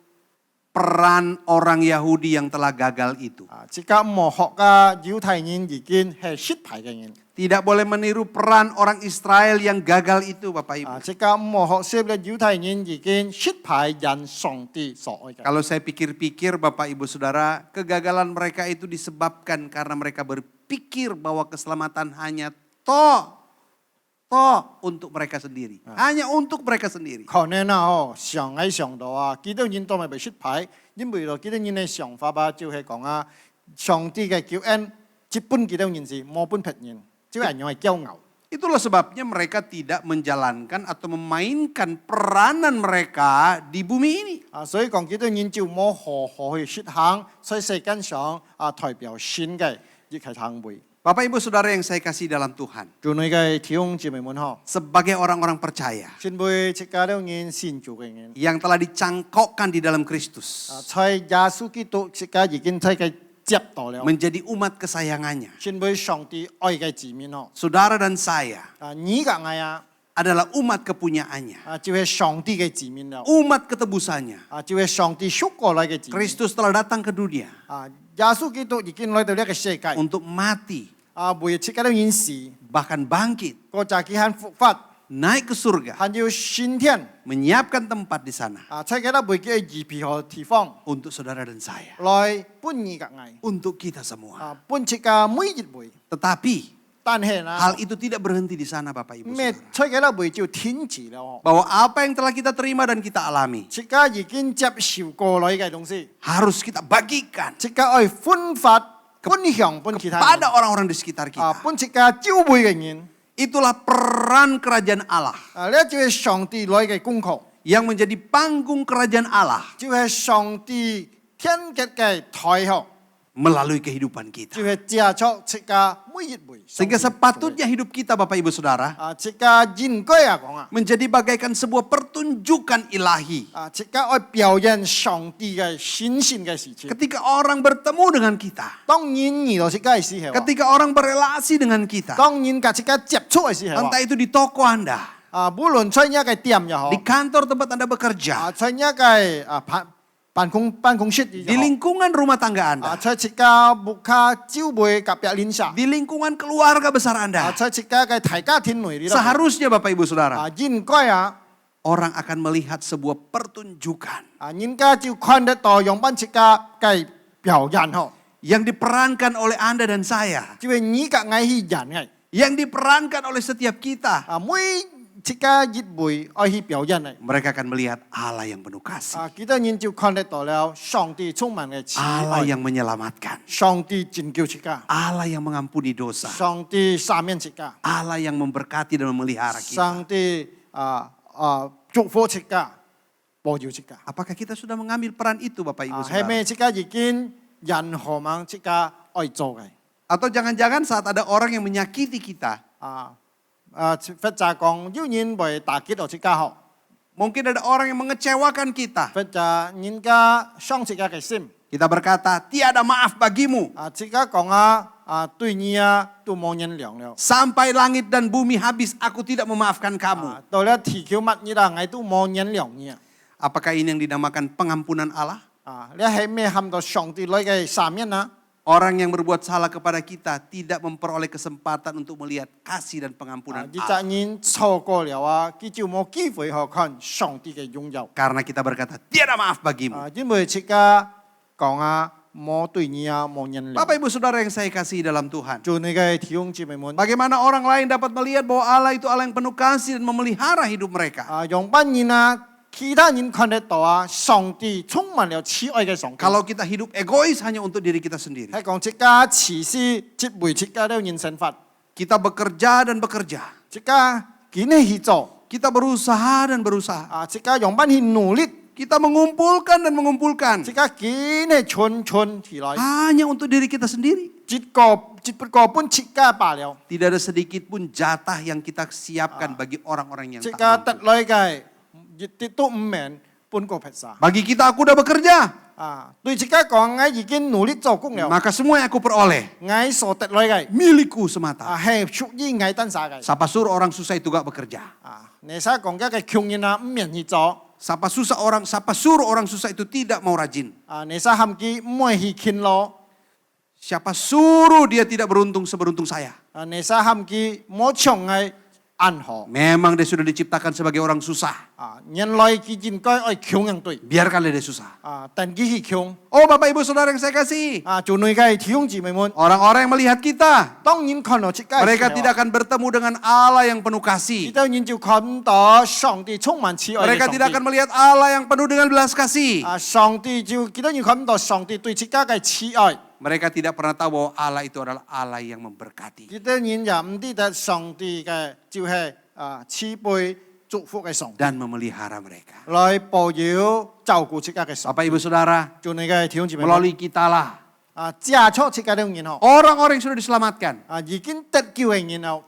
peran orang Yahudi yang telah gagal itu. 啊，即個唔學嘅猶太人已經係失敗嘅人。 Tidak boleh meniru peran orang Israel yang gagal itu, Bapak Ibu. 啊，即個唔學識嘅猶太人已經失敗人上帝所愛嘅。 Kalau saya pikir-pikir Bapak Ibu Saudara, kegagalan mereka itu disebabkan karena mereka berpikir bahwa keselamatan hanya toh untuk mereka sendiri. Hanya untuk mereka sendiri. 可能啊，上喺上度啊，幾多人都未被失敗，因為咯幾多人嘅想法吧，就係講啊，上帝嘅救恩，一般幾多人是冇本別人，只係人係驕傲。 Itulah sebabnya mereka tidak menjalankan atau memainkan peranan mereka di bumi ini. 啊，所以講幾多人就冇好好去實行，在世間上啊代表神嘅一個行為。 Bapak Ibu Saudara yang saya kasih dalam Tuhan. 做你嘅弟兄姊妹們嗬， Sebagai orang-orang percaya 先會即個了人信主嘅人， yang telah dicangkokkan di dalam Kristus. 啊，在耶穌基督即個已經在嘅接到了， Menjadi umat kesayangannya. 先會上帝愛嘅子民嗬， Saudara dan saya 啊，你嘅愛啊， adalah umat kepunyaannya. 就係上帝嘅子民了， Umat ketebusannya. 就係上帝贖過來嘅子民。 Kristus telah datang ke dunia 耶穌基督已經來到呢個世界， untuk mati, 為設計到現時， bahkan bangkit, 個就係佢復活， naik ke surga, 還要升天， menyiapkan tempat di sana 設計到為佢預備好地方， untuk saudara dan saya, 來搬移隔危， untuk kita semua. 搬設計每一位。 Tetapi 但係啦， hal itu tidak berhenti di sana Bapak Ibu 咩 Saudara. 設計到為就停止了， Bahwa apa yang telah kita terima dan kita alami 設計已經接受過來嘅東西， harus kita bagikan 設計愛分發、分享俾其他人， pada orang-orang di sekitar kita. 搬設計教會嘅人， Itulah peran kerajaan Allah 呢就係上帝來嘅功課， yang menjadi panggung kerajaan Allah 就係上帝天國嘅台號， melalui kehidupan kita. 就係接觸設計每一位。 Sehingga sepatutnya hidup kita Bapak Ibu Saudara 設計應該講 menjadi bagaikan sebuah pertunjukan ilahi. 設計愛表現上帝嘅顯現嘅事情。 Ketika orang bertemu dengan kita, 當然遇到設計嘅時候， ketika orang berelasi dengan kita, 當然架設計接觸嘅時候， entah itu di toko Anda, 無論在一個店又好 di，kantor tempat Anda bekerja, 在一個辦公室 di lingkungan rumah tangga Anda, 在設計木卡招會及別聯社， di lingkungan keluarga besar Anda. 在設計嘅大家庭內， Seharusnya Bapak Ibu Saudara, 應該 orang akan melihat sebuah pertunjukan 應該就看得到用班設計嘅表現嗬， yang diperankan oleh Anda dan saya, 就係你嘅愛去人嘅， yang diperankan oleh setiap kita. 每設計一會愛去表現嘅， Mereka akan melihat Allah yang penuh kasih, 幾多人就看得到了上帝充滿嘅慈 Allah 愛， yang menyelamatkan, 上帝拯救設計， Allah yang mengampuni dosa, 上帝赦免設計， Allah yang memberkati dan memelihara kita. 上帝祝福設計，保佑設計。 Apakah kita sudah mengambil peran itu Bapak Ibu 係 Saudara? 咪即刻已經任何猛即刻愛做嘅？ Atau jangan-jangan saat ada orang yang menyakiti kita, 佛就講要人為打擊到即刻學， mungkin ada orang yang mengecewakan kita. 佛就人家傷即刻嘅心， Kita berkata, tiada maaf bagimu. 即刻講對你都冇人諒了， Sampai langit dan bumi habis, aku tidak memaafkan kamu. 到了地球乜嘢啦，我都冇人諒你。 Apakah ini yang dinamakan pengampunan Allah? 你係咩喊到上帝來嘅赦免啊？ Orang yang berbuat salah kepada kita tidak memperoleh kesempatan untuk melihat kasih dan pengampunan 呢隻 Allah. 人錯過了佢就冇機會去看上帝嘅擁有。 Karena kita berkata, tiada maaf bagimu. 因為即刻講冇對你冇人諒。 Bapak Ibu Saudara yang saya kasihi dalam Tuhan. 做你嘅弟兄姊妹們， Bagaimana orang lain dapat melihat bahwa Allah itu Allah yang penuh kasih dan memelihara hidup mereka. 用班人其他人看得到上帝充滿了慈愛嘅上帝。 Kalau kita hidup egois hanya untuk diri kita sendiri. 係講即刻慈施，即會即刻都人生法， Kita bekerja dan bekerja. 即刻堅係去做， Kita berusaha dan berusaha. 即刻用班去努力， Kita mengumpulkan dan mengumpulkan. 即刻堅係存起來， Hanya untuk diri kita sendiri. 只不過本即刻罷了， Tidak ada sedikit pun jatah yang kita siapkan bagi orang-orang yang 即刻 tak 得 mampu. 來嘅，亦都唔明半個撇沙。 Bagi kita aku udah bekerja. 對即刻講，我已經努力做工了， Maka semua yang aku peroleh 我所得來嘅 milikku semata. 係屬於我當下嘅。 Siapa suruh orang susah itu gak bekerja? 你使講嘅窮人唔願意做。 Siapa suruh orang susah itu tidak mau rajin? 你使喊佢唔會去勤勞， Siapa suruh dia tidak beruntung seberuntung saya? 你使喊佢冇長嘅安好。 Memang dia sudah diciptakan sebagai orang susah. 人類佢應該愛窮人對， Biarkanlah dia susah. 但佢係窮。 Oh Bapak Ibu Saudara yang saya kasih. 做你嘅弟兄姊妹們， Orang-orang yang melihat kita. 當然看到即刻 Mereka tidak akan bertemu dengan Allah yang penuh 呢 kasih. 啲人就看到上帝充滿慈愛嘅 Mereka 上 tidak 帝 akan melihat Allah yang penuh dengan belas kasih. 上帝就幾多人看到上帝對即刻嘅慈愛， Mereka tidak pernah tahu bahwa Allah itu adalah Allah yang memberkati 幾多人也唔知道上帝嘅就係慈悲祝福嘅上帝， dan memelihara mereka. 來保佑照顧即刻嘅上帝。 Bapak Ibu Saudara, 做你嘅弟兄姊妹們， melalui kita lah 接觸即刻嘅人後， orang-orang yang sudah diselamatkan, 已經得救嘅人後，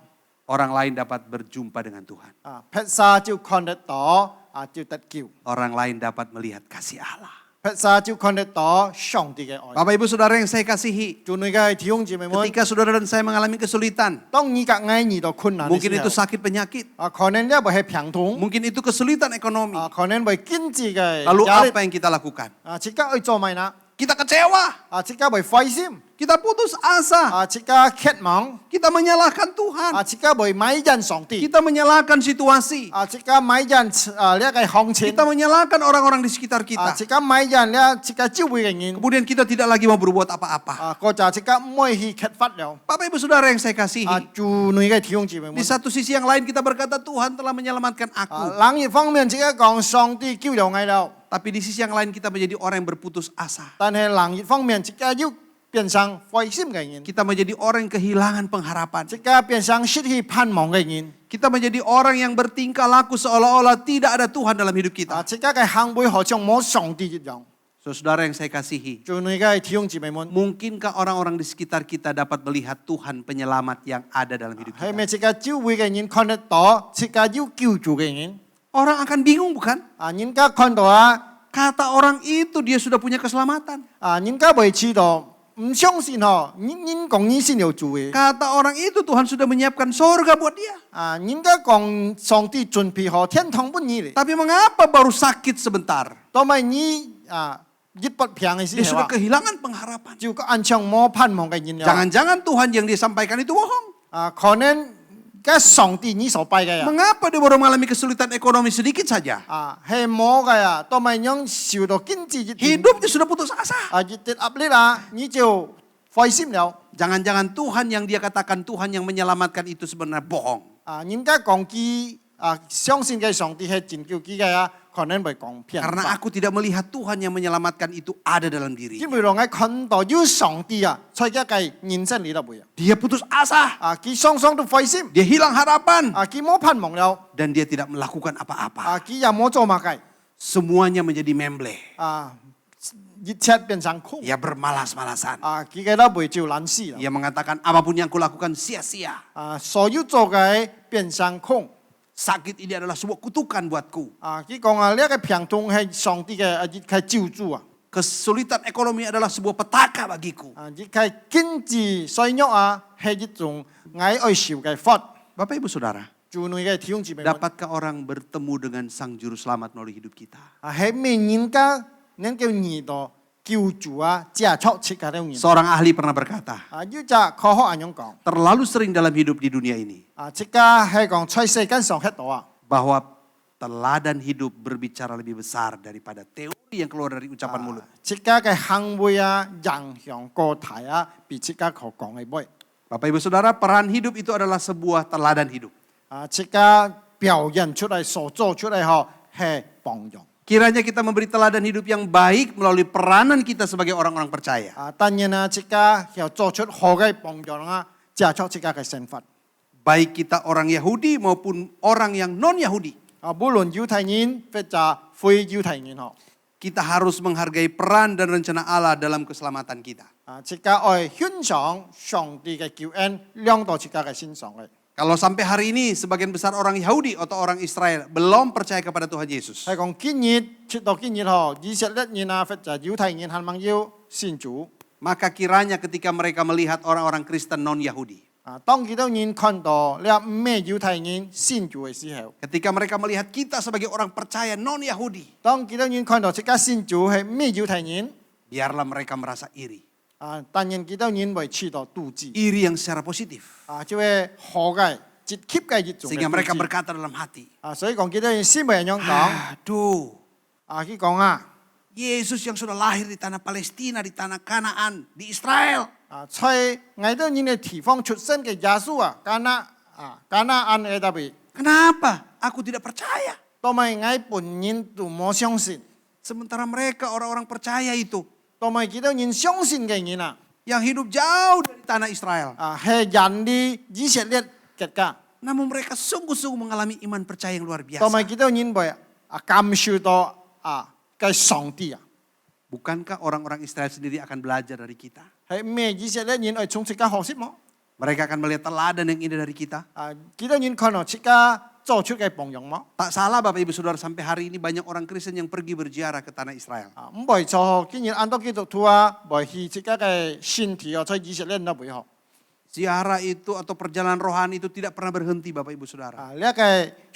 orang lain dapat berjumpa dengan Tuhan. 撇沙就看得到，就得救。 Orang lain dapat melihat kasih Allah. 佛沙就看得到上帝嘅愛。 Bapak Ibu Saudara yang saya kasihi, 主內嘅弟兄姊妹們， ketika saudara dan saya mengalami kesulitan, 當你隔挨遇到困難嘅 mungkin 時 itu 候， sakit penyakit, 可能你會係病痛， mungkin itu kesulitan ekonomi. 可能會經濟嘅 Lalu 壓力， apa yang kita lakukan? 即刻去做咩啦？ Kita kecewa, 即刻會灰心， kita putus asa, 即刻渴望， kita menyalahkan Tuhan, 即刻會埋怨上帝， kita menyalahkan situasi, 即刻埋怨呢個行情， kita menyalahkan orang-orang di sekitar kita. 即刻埋怨呢即刻周圍嘅人， Kemudian kita tidak lagi mau berbuat apa-apa. 個就即刻唔會去揭發了。 Bapak Ibu Saudara yang saya kasihi, 主內嘅弟兄姊妹 di 們， satu sisi yang lain kita berkata Tuhan telah menyelamatkan aku. 另一方面即刻講上帝救了我了， Tapi di sisi yang lain kita menjadi orang yang berputus asa. 但係另一方面即刻要變成灰心嘅人， Kita menjadi orang yang kehilangan pengharapan. 即刻變成失去盼望嘅人。 Kita menjadi orang yang bertingkah laku seolah-olah tidak ada Tuhan dalam hidup kita. 即刻嘅行為好像冇上帝一樣。 Saudara yang saya kasihi, 主內嘅弟兄姊妹們， mungkinkah orang-orang di sekitar kita dapat melihat Tuhan penyelamat yang ada dalam hidup 係 kita? 咪即刻周圍嘅人看得到，即刻要救助嘅人？ Orang akan bingung bukan? 人家看到啊， Kata orang itu dia sudah punya keselamatan. 人家會知道，唔相信哦，人講你信有主嘅， Kata orang itu Tuhan sudah menyiapkan sorga buat dia. 人家講上帝準備好天堂俾你咧， Tapi mengapa baru sakit sebentar? 當咪你一不平嘅 Dia 時候 sudah kehilangan pengharapan. 就個暗唱冇盼望嘅人了。 Jangan-jangan Tuhan yang dia sampaikan itu bohong. 可能嘅上帝你所拜嘅呀， Mengapa dia baru mengalami kesulitan ekonomi sedikit saja? 係冇嘅呀，當咪樣受到經濟一點 Hidupnya sudah putus asa. 一啲壓力啦，你就灰心了。 Jangan-jangan Tuhan yang dia katakan Tuhan yang menyelamatkan itu sebenarnya bohong. 人家講佢相信嘅上帝係拯救佢嘅呀，可能會講騙 Karena 法。 aku tidak melihat Tuhan yang menyelamatkan itu ada dalam diri. 因為讓我看到有上帝在一個人生裏頭會 Dia putus asa. 佢雙雙都灰心， Dia hilang harapan. 佢冇盼望了， Dan dia tidak melakukan apa-apa. 佢又冇做乜嘅， Semuanya menjadi memble. 一切變成空， Ia bermalas-malasan. 佢嘅都會照懶事啦， Ia mengatakan apapun yang kulakukan sia-sia. 所有做嘅變成空。 Sakit ini adalah sebuah kutukan buatku. 佢講呢個病痛係上帝嘅救助啊， Kesulitan ekonomi adalah sebuah petaka bagiku. 佢係經濟衰弱係一種愛受嘅罰。 Bapak Ibu Saudara, 主內嘅弟兄姊妹們， dapatkah orang bertemu dengan Sang Juru Selamat melalui hidup kita? 係咪人家能夠遇到救主接觸切嘅人？ Seorang ahli pernah berkata, 要就科學咁樣講， terlalu sering dalam hidup di dunia ini 即刻係講在世間上喺度啊， bahwa teladan hidup berbicara lebih besar daripada teori yang keluar dari ucapan mulut. 即刻嘅行為影響個體比即刻可講嘅妹， Bapak Ibu Saudara, peran hidup itu adalah sebuah teladan hidup. 即刻表現出嚟所做出嚟後係榜樣。 Kiranya kita memberi teladan hidup yang baik melalui peranan kita sebagai orang-orang percaya. 當然即刻要做出好嘅榜樣接觸即刻嘅身份。 Baik kita orang Yahudi maupun orang yang non-Yahudi. 無論猶太人或者非猶太人嗬， Kita harus menghargai peran dan rencana Allah dalam keselamatan kita. 即刻愛欣賞上帝嘅救恩，兩到即刻嘅欣賞嘅。 Kalau sampai hari ini sebagian besar orang Yahudi atau orang Israel belum percaya kepada Tuhan Yesus. 係講今日直到今日嗬，以色列人或者猶太人係咪要信主？ Maka kiranya ketika mereka melihat orang-orang Kristen non-Yahudi. 當幾多人看到你咩猶太人信主嘅時候， Ketika mereka melihat kita sebagai orang percaya non-Yahudi. 當幾多人看到即刻信主係咩猶太人， Biarlah mereka merasa iri. 當然幾多人會知道妒忌， Iri yang secara positif. 就係好嘅、直接嘅一種嘅 Sehingga mereka 妒忌。 berkata dalam hati. 所以講幾多人先為人講， Aduh, 佢講 Yesus yang sudah lahir di tanah Palestina, di tanah Kanaan, di Israel. 在外頭人嘅地方出生嘅耶穌迦拿安嘅特別， Kenapa? Aku tidak percaya. 都咪我本人都冇相信， Sementara mereka orang-orang percaya itu. 都咪幾多人相信嘅人 Yang hidup jauh dari tanah Israel. 係人哋以色列嘅家， Namun mereka sungguh-sungguh mengalami iman percaya yang luar 都咪 biasa. 幾多人會感受到嘅上帝 Bukankah orang-orang Israel sendiri akan belajar dari kita? 係咩以色列人係從即刻學識麼？ Mereka akan melihat teladan yang indah dari kita. 幾多人看到即刻做出嘅榜樣麼？ Tak salah Bapak Ibu Saudara, sampai hari ini banyak orang Kristen yang pergi berziarah ke tanah Israel. 唔係錯，竟然按到基督徒啊，唔去自己嘅身體啊，在以色列都唔好。 Ziarah itu atau perjalanan rohani itu tidak pernah berhenti Bapak Ibu Saudara. 啊，呢個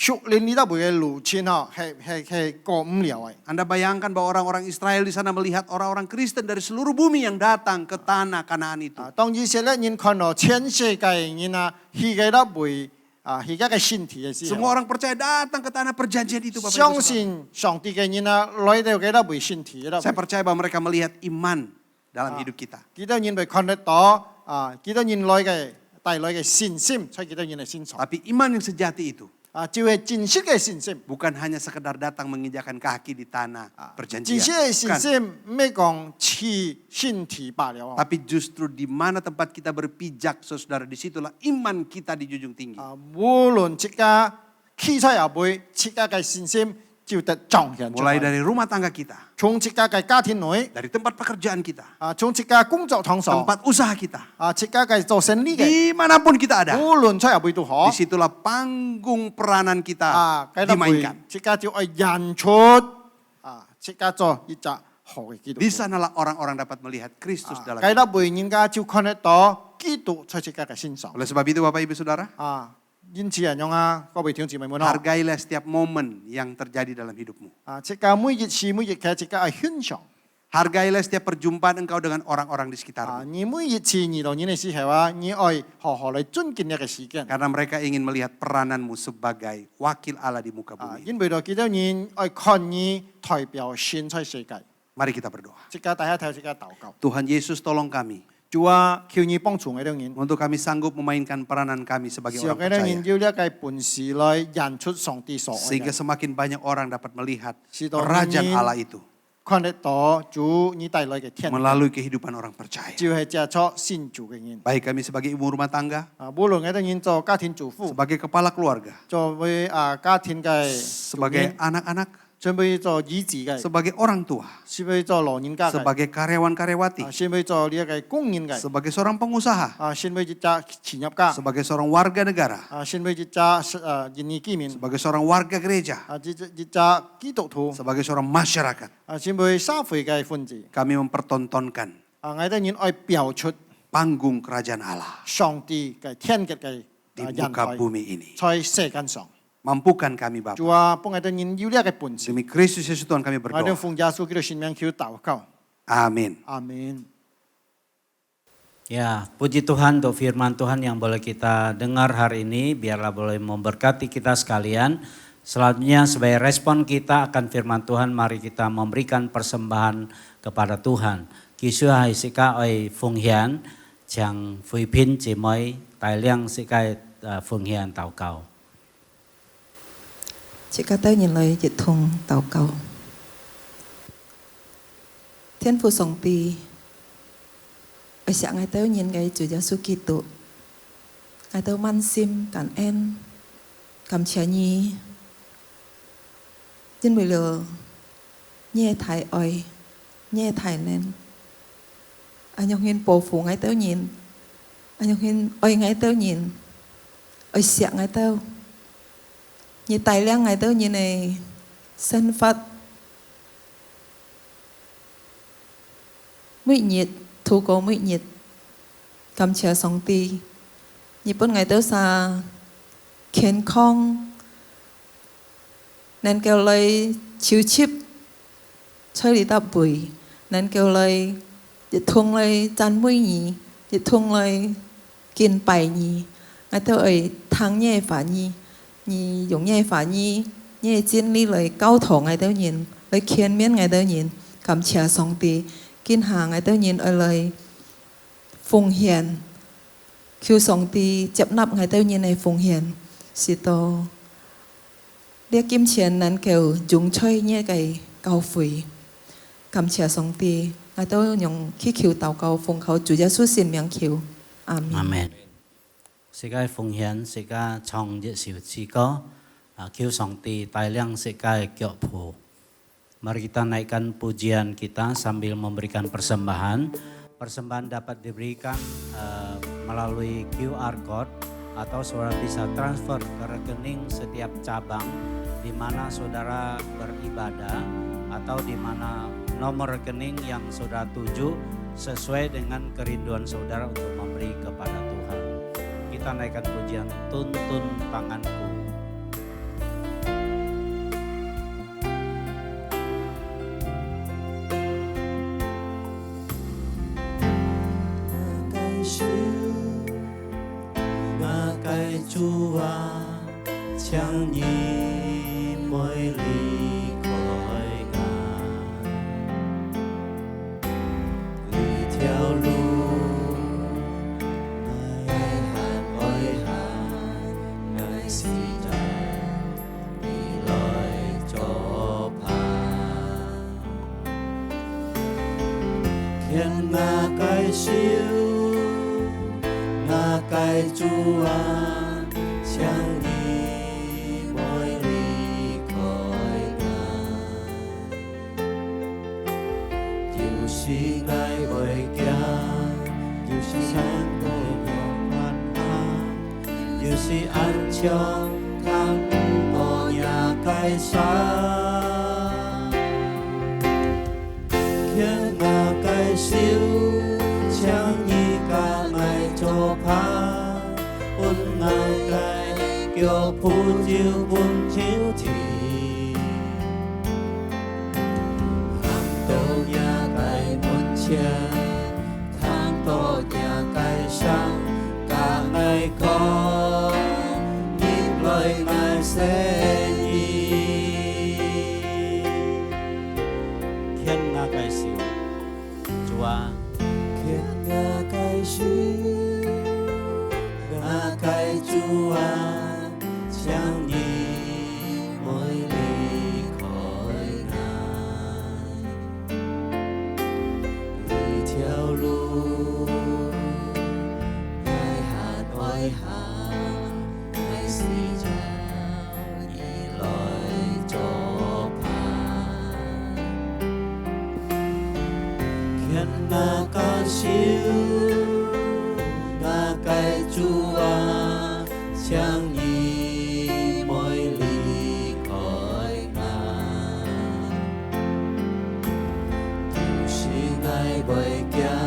屬靈呢都唔嘅路線啊，係過唔了嘅。 Anda bayangkan bahwa orang-orang Israel di sana melihat orang-orang Kristen dari seluruh bumi yang datang ke tanah Kanaan itu. 啊，當以色列人看到全世界人啊，去嘅都唔啊，去嘅身體嘅時候， Semua orang percaya datang ke tanah perjanjian itu Bapak Ibu 相 Saudara. 信上帝嘅人啊，來到嘅都唔身體啦。 Saya percaya bahwa mereka melihat iman dalam hidup kita. 幾多人會看得到啊？幾多人來嘅帶來嘅信心，在幾多人嘅身上 Tapi iman yang sejati itu 啊，就係真實嘅信心。 bukan hanya sekedar datang menginjakan kaki di tanah 真 perjanjian. 實嘅信 Bukan. 心唔係講似身體罷了。 Tapi justru di mana tempat kita berpijak, saudara, disitulah iman kita dijunjung tinggi. 啊，無論即家器材也會，即家嘅信心就得彰顯出 Mulai 來。 dari rumah tangga kita, 從即家嘅家庭內， dari tempat pekerjaan kita, 啊，從即家工作場所， tempat usaha kita, 啊，即家嘅做生意嘅， dimanapun kita ada, 無論出入會都好， disitulah panggung peranan kita 啊，計得會 dimainkan.，即家就愛演出，啊，即家做一隻好嘅基督徒 Di sanalah orang-orang dapat melihat Kristus 啊 dalam 計 hidup. 得會人家就看得到基督在即家嘅身上。 Oleh sebab itu Bapak Ibu Saudara, 啊，因此啊，樣啊，各位弟兄姊妹們啊， hargailah setiap momen yang terjadi dalam hidupmu. 啊，即家每一次每一刻，即家係欣賞。 Hargailah setiap perjumpaan engkau dengan orang-orang di 啊， sekitarmu. 你每一次遇到人嘅時候啊，你愛好好嚟尊敬一個時間。 Karena mereka ingin melihat perananmu sebagai wakil Allah di muka 啊， bumi. 因為到幾多人愛看你代表神在世界。 Mari kita berdoa. 即家大家睇，即家禱告。 Tuhan Yesus tolong kami 主啊，求你幫助我哋人， untuk kami sanggup memainkan peranan kami sebagai 讓 orang 我哋人 percaya. 要呢一個本事來演出上帝所愛 Sehingga 嘅， semakin banyak orang dapat melihat Sidon kerajaan ini- Allah itu 看得到主你帶來嘅天， melalui kehidupan orang percaya. 就係借出信主嘅人。 Baik kami sebagai ibu rumah tangga, 啊，無論我哋人做家庭主婦， sebagai kepala keluarga, 作為啊家庭嘅主 sebagai 人， anak-anak, 準備做兒子嘅， sebagai orang tua, 準備做老人家嘅， sebagai karyawan-karyawati, 啊，準備做呢一個工人嘅， sebagai seorang pengusaha, 啊，準備一隻企業家， sebagai seorang warga negara, 啊，準備一隻啊印尼居民， sebagai seorang warga gereja, 啊，一隻基督徒， sebagai seorang masyarakat. 啊，準備社會嘅分子， Kami mempertontonkan 啊，我哋人愛表出 panggung kerajaan Allah 上帝嘅天國嘅 di 啊人 muka 才， bumi ini. 在世間上， Mampukan kami Bapa. 主啊，幫我哋人有呢一個本事， Demi Kristus Yesus Tuhan kami 我哋 berdoa. 奉耶穌基督聖名求禱告， Amin. 阿門。 Ya, puji Tuhan untuk firman Tuhan yang boleh kita dengar hari ini. Biarlah boleh memberkati kita sekalian. Selanjutnya sebagai respon kita akan firman Tuhan, mari kita memberikan persembahan kepada Tuhan. Kisah hai sika oi phung hian, chang phui pin chỉ mới tài liang sika phung hian tàu cầu. Chị ca tới nhìn lời dịch thùng祷告. Thiên父song ti, ở sáng ngày tới nhìn ngày Chúa Giêsu Kitô, ngày tới man sim cảm ơn, cảm謝nhi, chính vì lừa nhẹ thải oi, nhẹ thải nên, anh nhung hiên bổ phụ ngày tới nhìn, anh nhung hiên oi ngày tới nhìn, oi sáng ngày tới. Như tài liang ngày tới như này sân phật mũi nhiệt thu cố mũi nhiệt cầm chờ song ti như bốn ngày tới xa khen khong nên kêu lời chiếu chip chơi đi tập bụi nên kêu lời dịch thung lời chăn mũi nhì dịch thung lời kiên bài nhì ngày tới ấy thắng nhẹ phá nhì nhì dùng nhẹ phá nhì nhẹ chiến lý lời cao thổ ngày tới nhìn lời khen miễn ngày tới nhìn cầm chờ song ti kinh hàng ngày tới nhìn ở lời phụng hiền khiêu song ti chấp nắp ngày tới nhìn này phụng hiền xí tô liếc kim tiềnนั้น kêu dùng chơi nhẹ cái cao phủy cầm chờ song ti ngày tới dùng khi khiêu tàu cao phụng khẩu chủ gia xuất xin miệng khiêu amen Amen. Sika phung hian sika chong je siu chi ko kiu song ti tai liang sika kyo phu. Mari kita naikkan pujian kita sambil memberikan persembahan. Persembahan dapat diberikan melalui QR code atau saudara bisa transfer ke rekening setiap cabang di mana saudara beribadah atau di mana nomor rekening yang saudara tuju sesuai dengan kerinduan saudara untuk memberi kepada Tuhan. Kita naikkan pujian Tuntun Tanganku. Ngài Chúa chẳng nhìn mỗi ly khỏi Ngài, đi theo路Ngài hàn ôi hàn, Ngài sĩ trần đi lời cho phàng, khiến Ngài cái siêu cái Chúa chẳng đi mỗi ly khỏi Ngài, dù si Ngài bởi kia, dù si sáng tôi lòng hoan hân, dù si ăn trong thắng bỏ nhà cái sáng, khiến Ngài cái siêu chẳng như cả ngày cho phá ôn ngài cái kiểu phú chiếu buồn chiếu thì hàng tổ nhà cái muốn chen tháng tổ nhà cái sáng cả ngày có nhịp lời ngài sẽ nhìn Khiến Ngài cái siêu Chúa Ngài cái siêu Ngài cái Chúa chẳng nhìn mỗi ly khỏi Ngài, đi theo路Ngài hàn oai hàn, Ngài sĩ trao nhị lời cho phàng, khiến Ngài cái siêu Ngài cái Chúa chẳng nhìn mỗi ly khỏi Ngài, dù si Ngài bởi kia,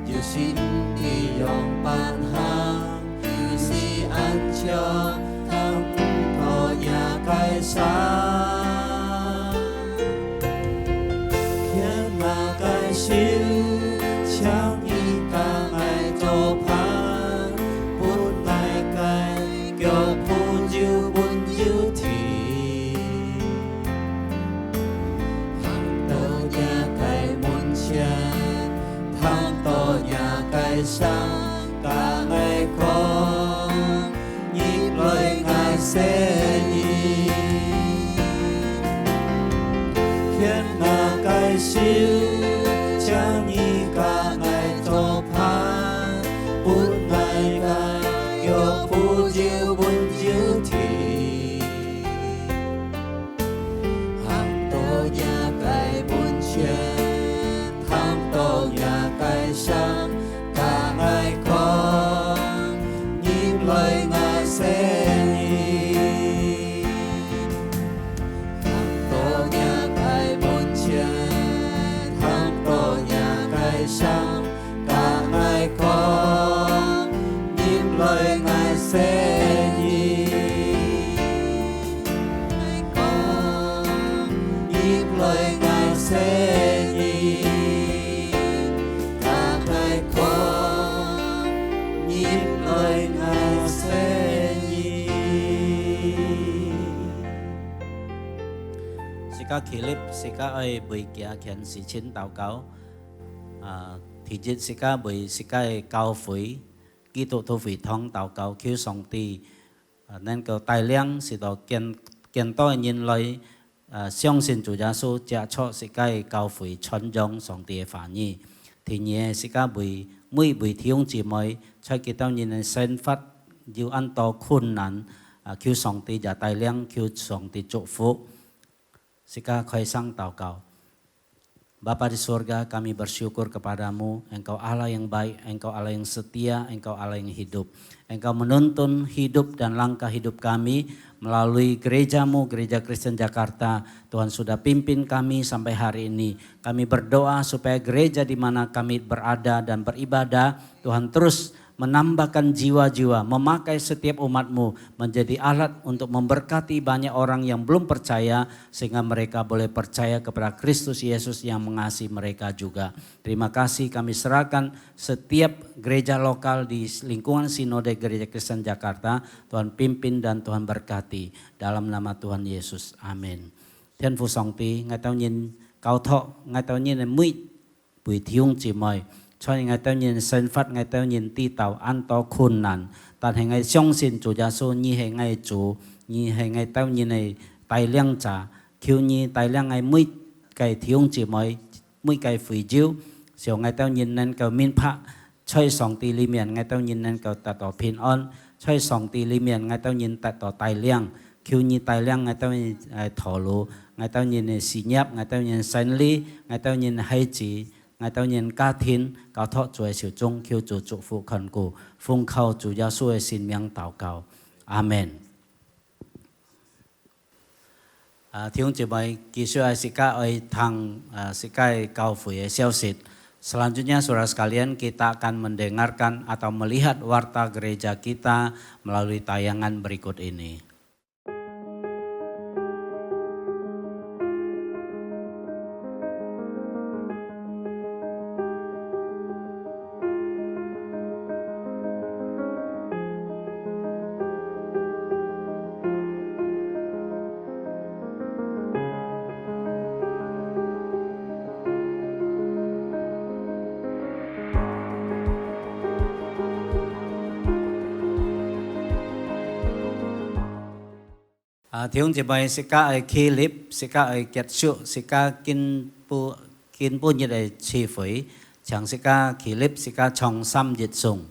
dù si đi dòng ban hàng, dù si ăn cho thăm thọ nhà cái sáng, khiến Ngài cái siêu chẳng nhìn cả ngày cho phán buồn ngày cái kiểu buồn diêu thì hàng đầu nhà cái muốn chen tháng to nhà cái sáng cả ngày có nhịp lời ngài sẽ nhìn khiến Ngài cái siêu chẳng như cả ngày cho phán buồn ngày cái kiểu buồn diêu thì hàng tổ nhà cái buồn chen tháng tổ nhà cái sáng cả ngày có nhịp lời ngài sẽ nhìn hàng tổ nhà cái buồn chen tháng tổ nhà cái sáng cả ngày có nhịp lời ngài sẽ nhìn có nhịp lời ngài sẽ nhìn cả ngày có nhịp lời ngài sẽ nhìn. Sika Philip, Sika ơi bùi kia khen sĩ chính祷cáo. Thì dịch Sika bùi Sika cao phủy, kỹ tổ thô phủy thông祷cáo kêu song tì. Nên cầu tài liang sĩ tổ kiên tôi nhìn lời相信主耶稣接触世界教會傳揚上帝嘅話語，thì nhẹ世界每弟兄姊妹在佢當然嘅生活要按到困難，求上帝嘅帶領，求上帝祝福，世界開聲禱告。Bapa di surga, kami bersyukur kepadamu, Engkau Allah yang baik, Engkau Allah yang setia, Engkau Allah yang hidup. Engkau menuntun hidup dan langkah hidup kami melalui gerejamu, Gereja Kristen Jakarta. Tuhan sudah pimpin kami sampai hari ini. Kami berdoa supaya gereja di mana kami berada dan beribadah, Tuhan terus menambahkan jiwa-jiwa, memakai setiap umatmu menjadi alat untuk memberkati banyak orang yang belum percaya sehingga mereka boleh percaya kepada Kristus Yesus yang mengasihi mereka juga. Terima kasih, kami serahkan setiap gereja lokal di lingkungan Sinode Gereja Kristen Jakarta. Tuhan pimpin dan Tuhan berkati dalam nama Tuhan Yesus. Amin. Thiên父Song Ti, Ngài Tao nhìn cao thọ, Ngài Tao nhìn mũi buổi thiung chỉ mời. Cho nên Ngài Tao nhìn sinh phát, Ngài Tao nhìn ti tàu an to khôn nạn.但係Ngài相信主耶穌，你係Ngài主，你係Ngài Tao nhìn này tài lượng trả, khiêu你tài lượng Ngài mũi cái thiung chỉ mời, mũi cái phủy chiếu. Sau Ngài Tao nhìn nên cầu minh phạ, chơi song ti li miền Ngài Tao nhìn nên cầu tạ tỏ phiền ơn, chơi song ti li miền Ngài Tao nhìn tạ tỏ tài lượng, khiêu你tài lượng Ngài Tao nhìn thổ lũ, Ngài Tao nhìn xí nhấp, Ngài Tao nhìn sinh lý, Ngài Tao nhìn hay chỉ. Ngài Tao nhìn ca thiên, cao thọ Chúa sử dụng kêu Chúa祝福khẩn cầu,奉靠Chúa Giêsu xin miệng祷告. Amen. Thiên chị mời kỳ sư Sika ơi thang Sika kau fui消息. Selanjutnya saudara sekalian kita akan mendengarkan atau melihat warta gereja kita melalui tayangan berikut ini. Thiếu chị mời Sika ơi clip, Sika ơi kết sự, Sika kinh bu như đây chi phí, chẳng Sika clip, Sika trong xăm dịch dùng.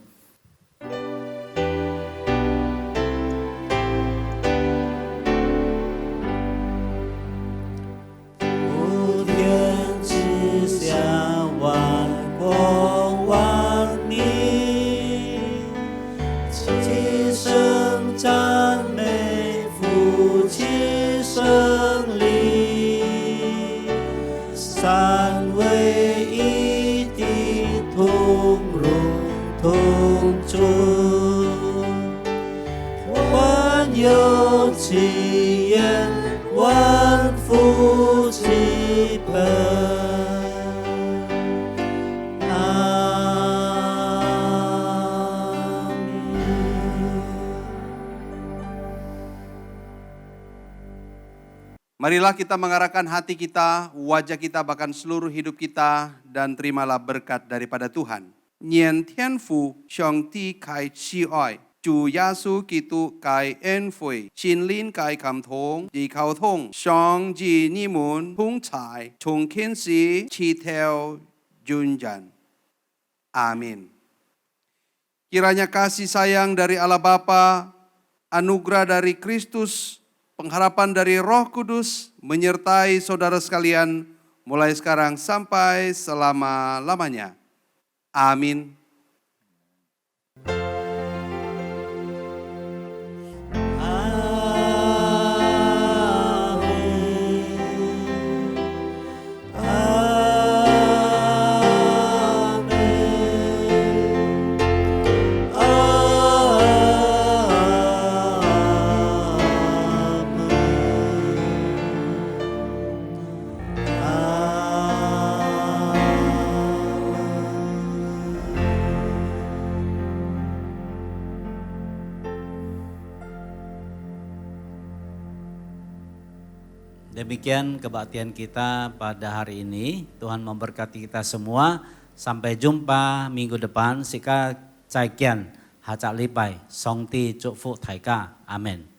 'Marilah kita mengarahkan hati kita, wajah kita, bahkan seluruh hidup kita dan terimalah berkat daripada Tuhan. Nian Thiên父上帝開慈愛，主耶穌基督該恩惠，心靈該感通，地溝通，上至你們同在，從今時直到永遠。Amin. Kiranya kasih sayang dari Allah Bapa, anugerah dari Kristus, pengharapan dari Roh Kudus menyertai saudara sekalian mulai sekarang sampai selama-lamanya. Amin. Demikian kebaktian kita pada hari ini. Tuhan memberkati kita semua. Sampai jumpa minggu depan. Sika 再見，下集禮拜，上帝祝福大家，阿們。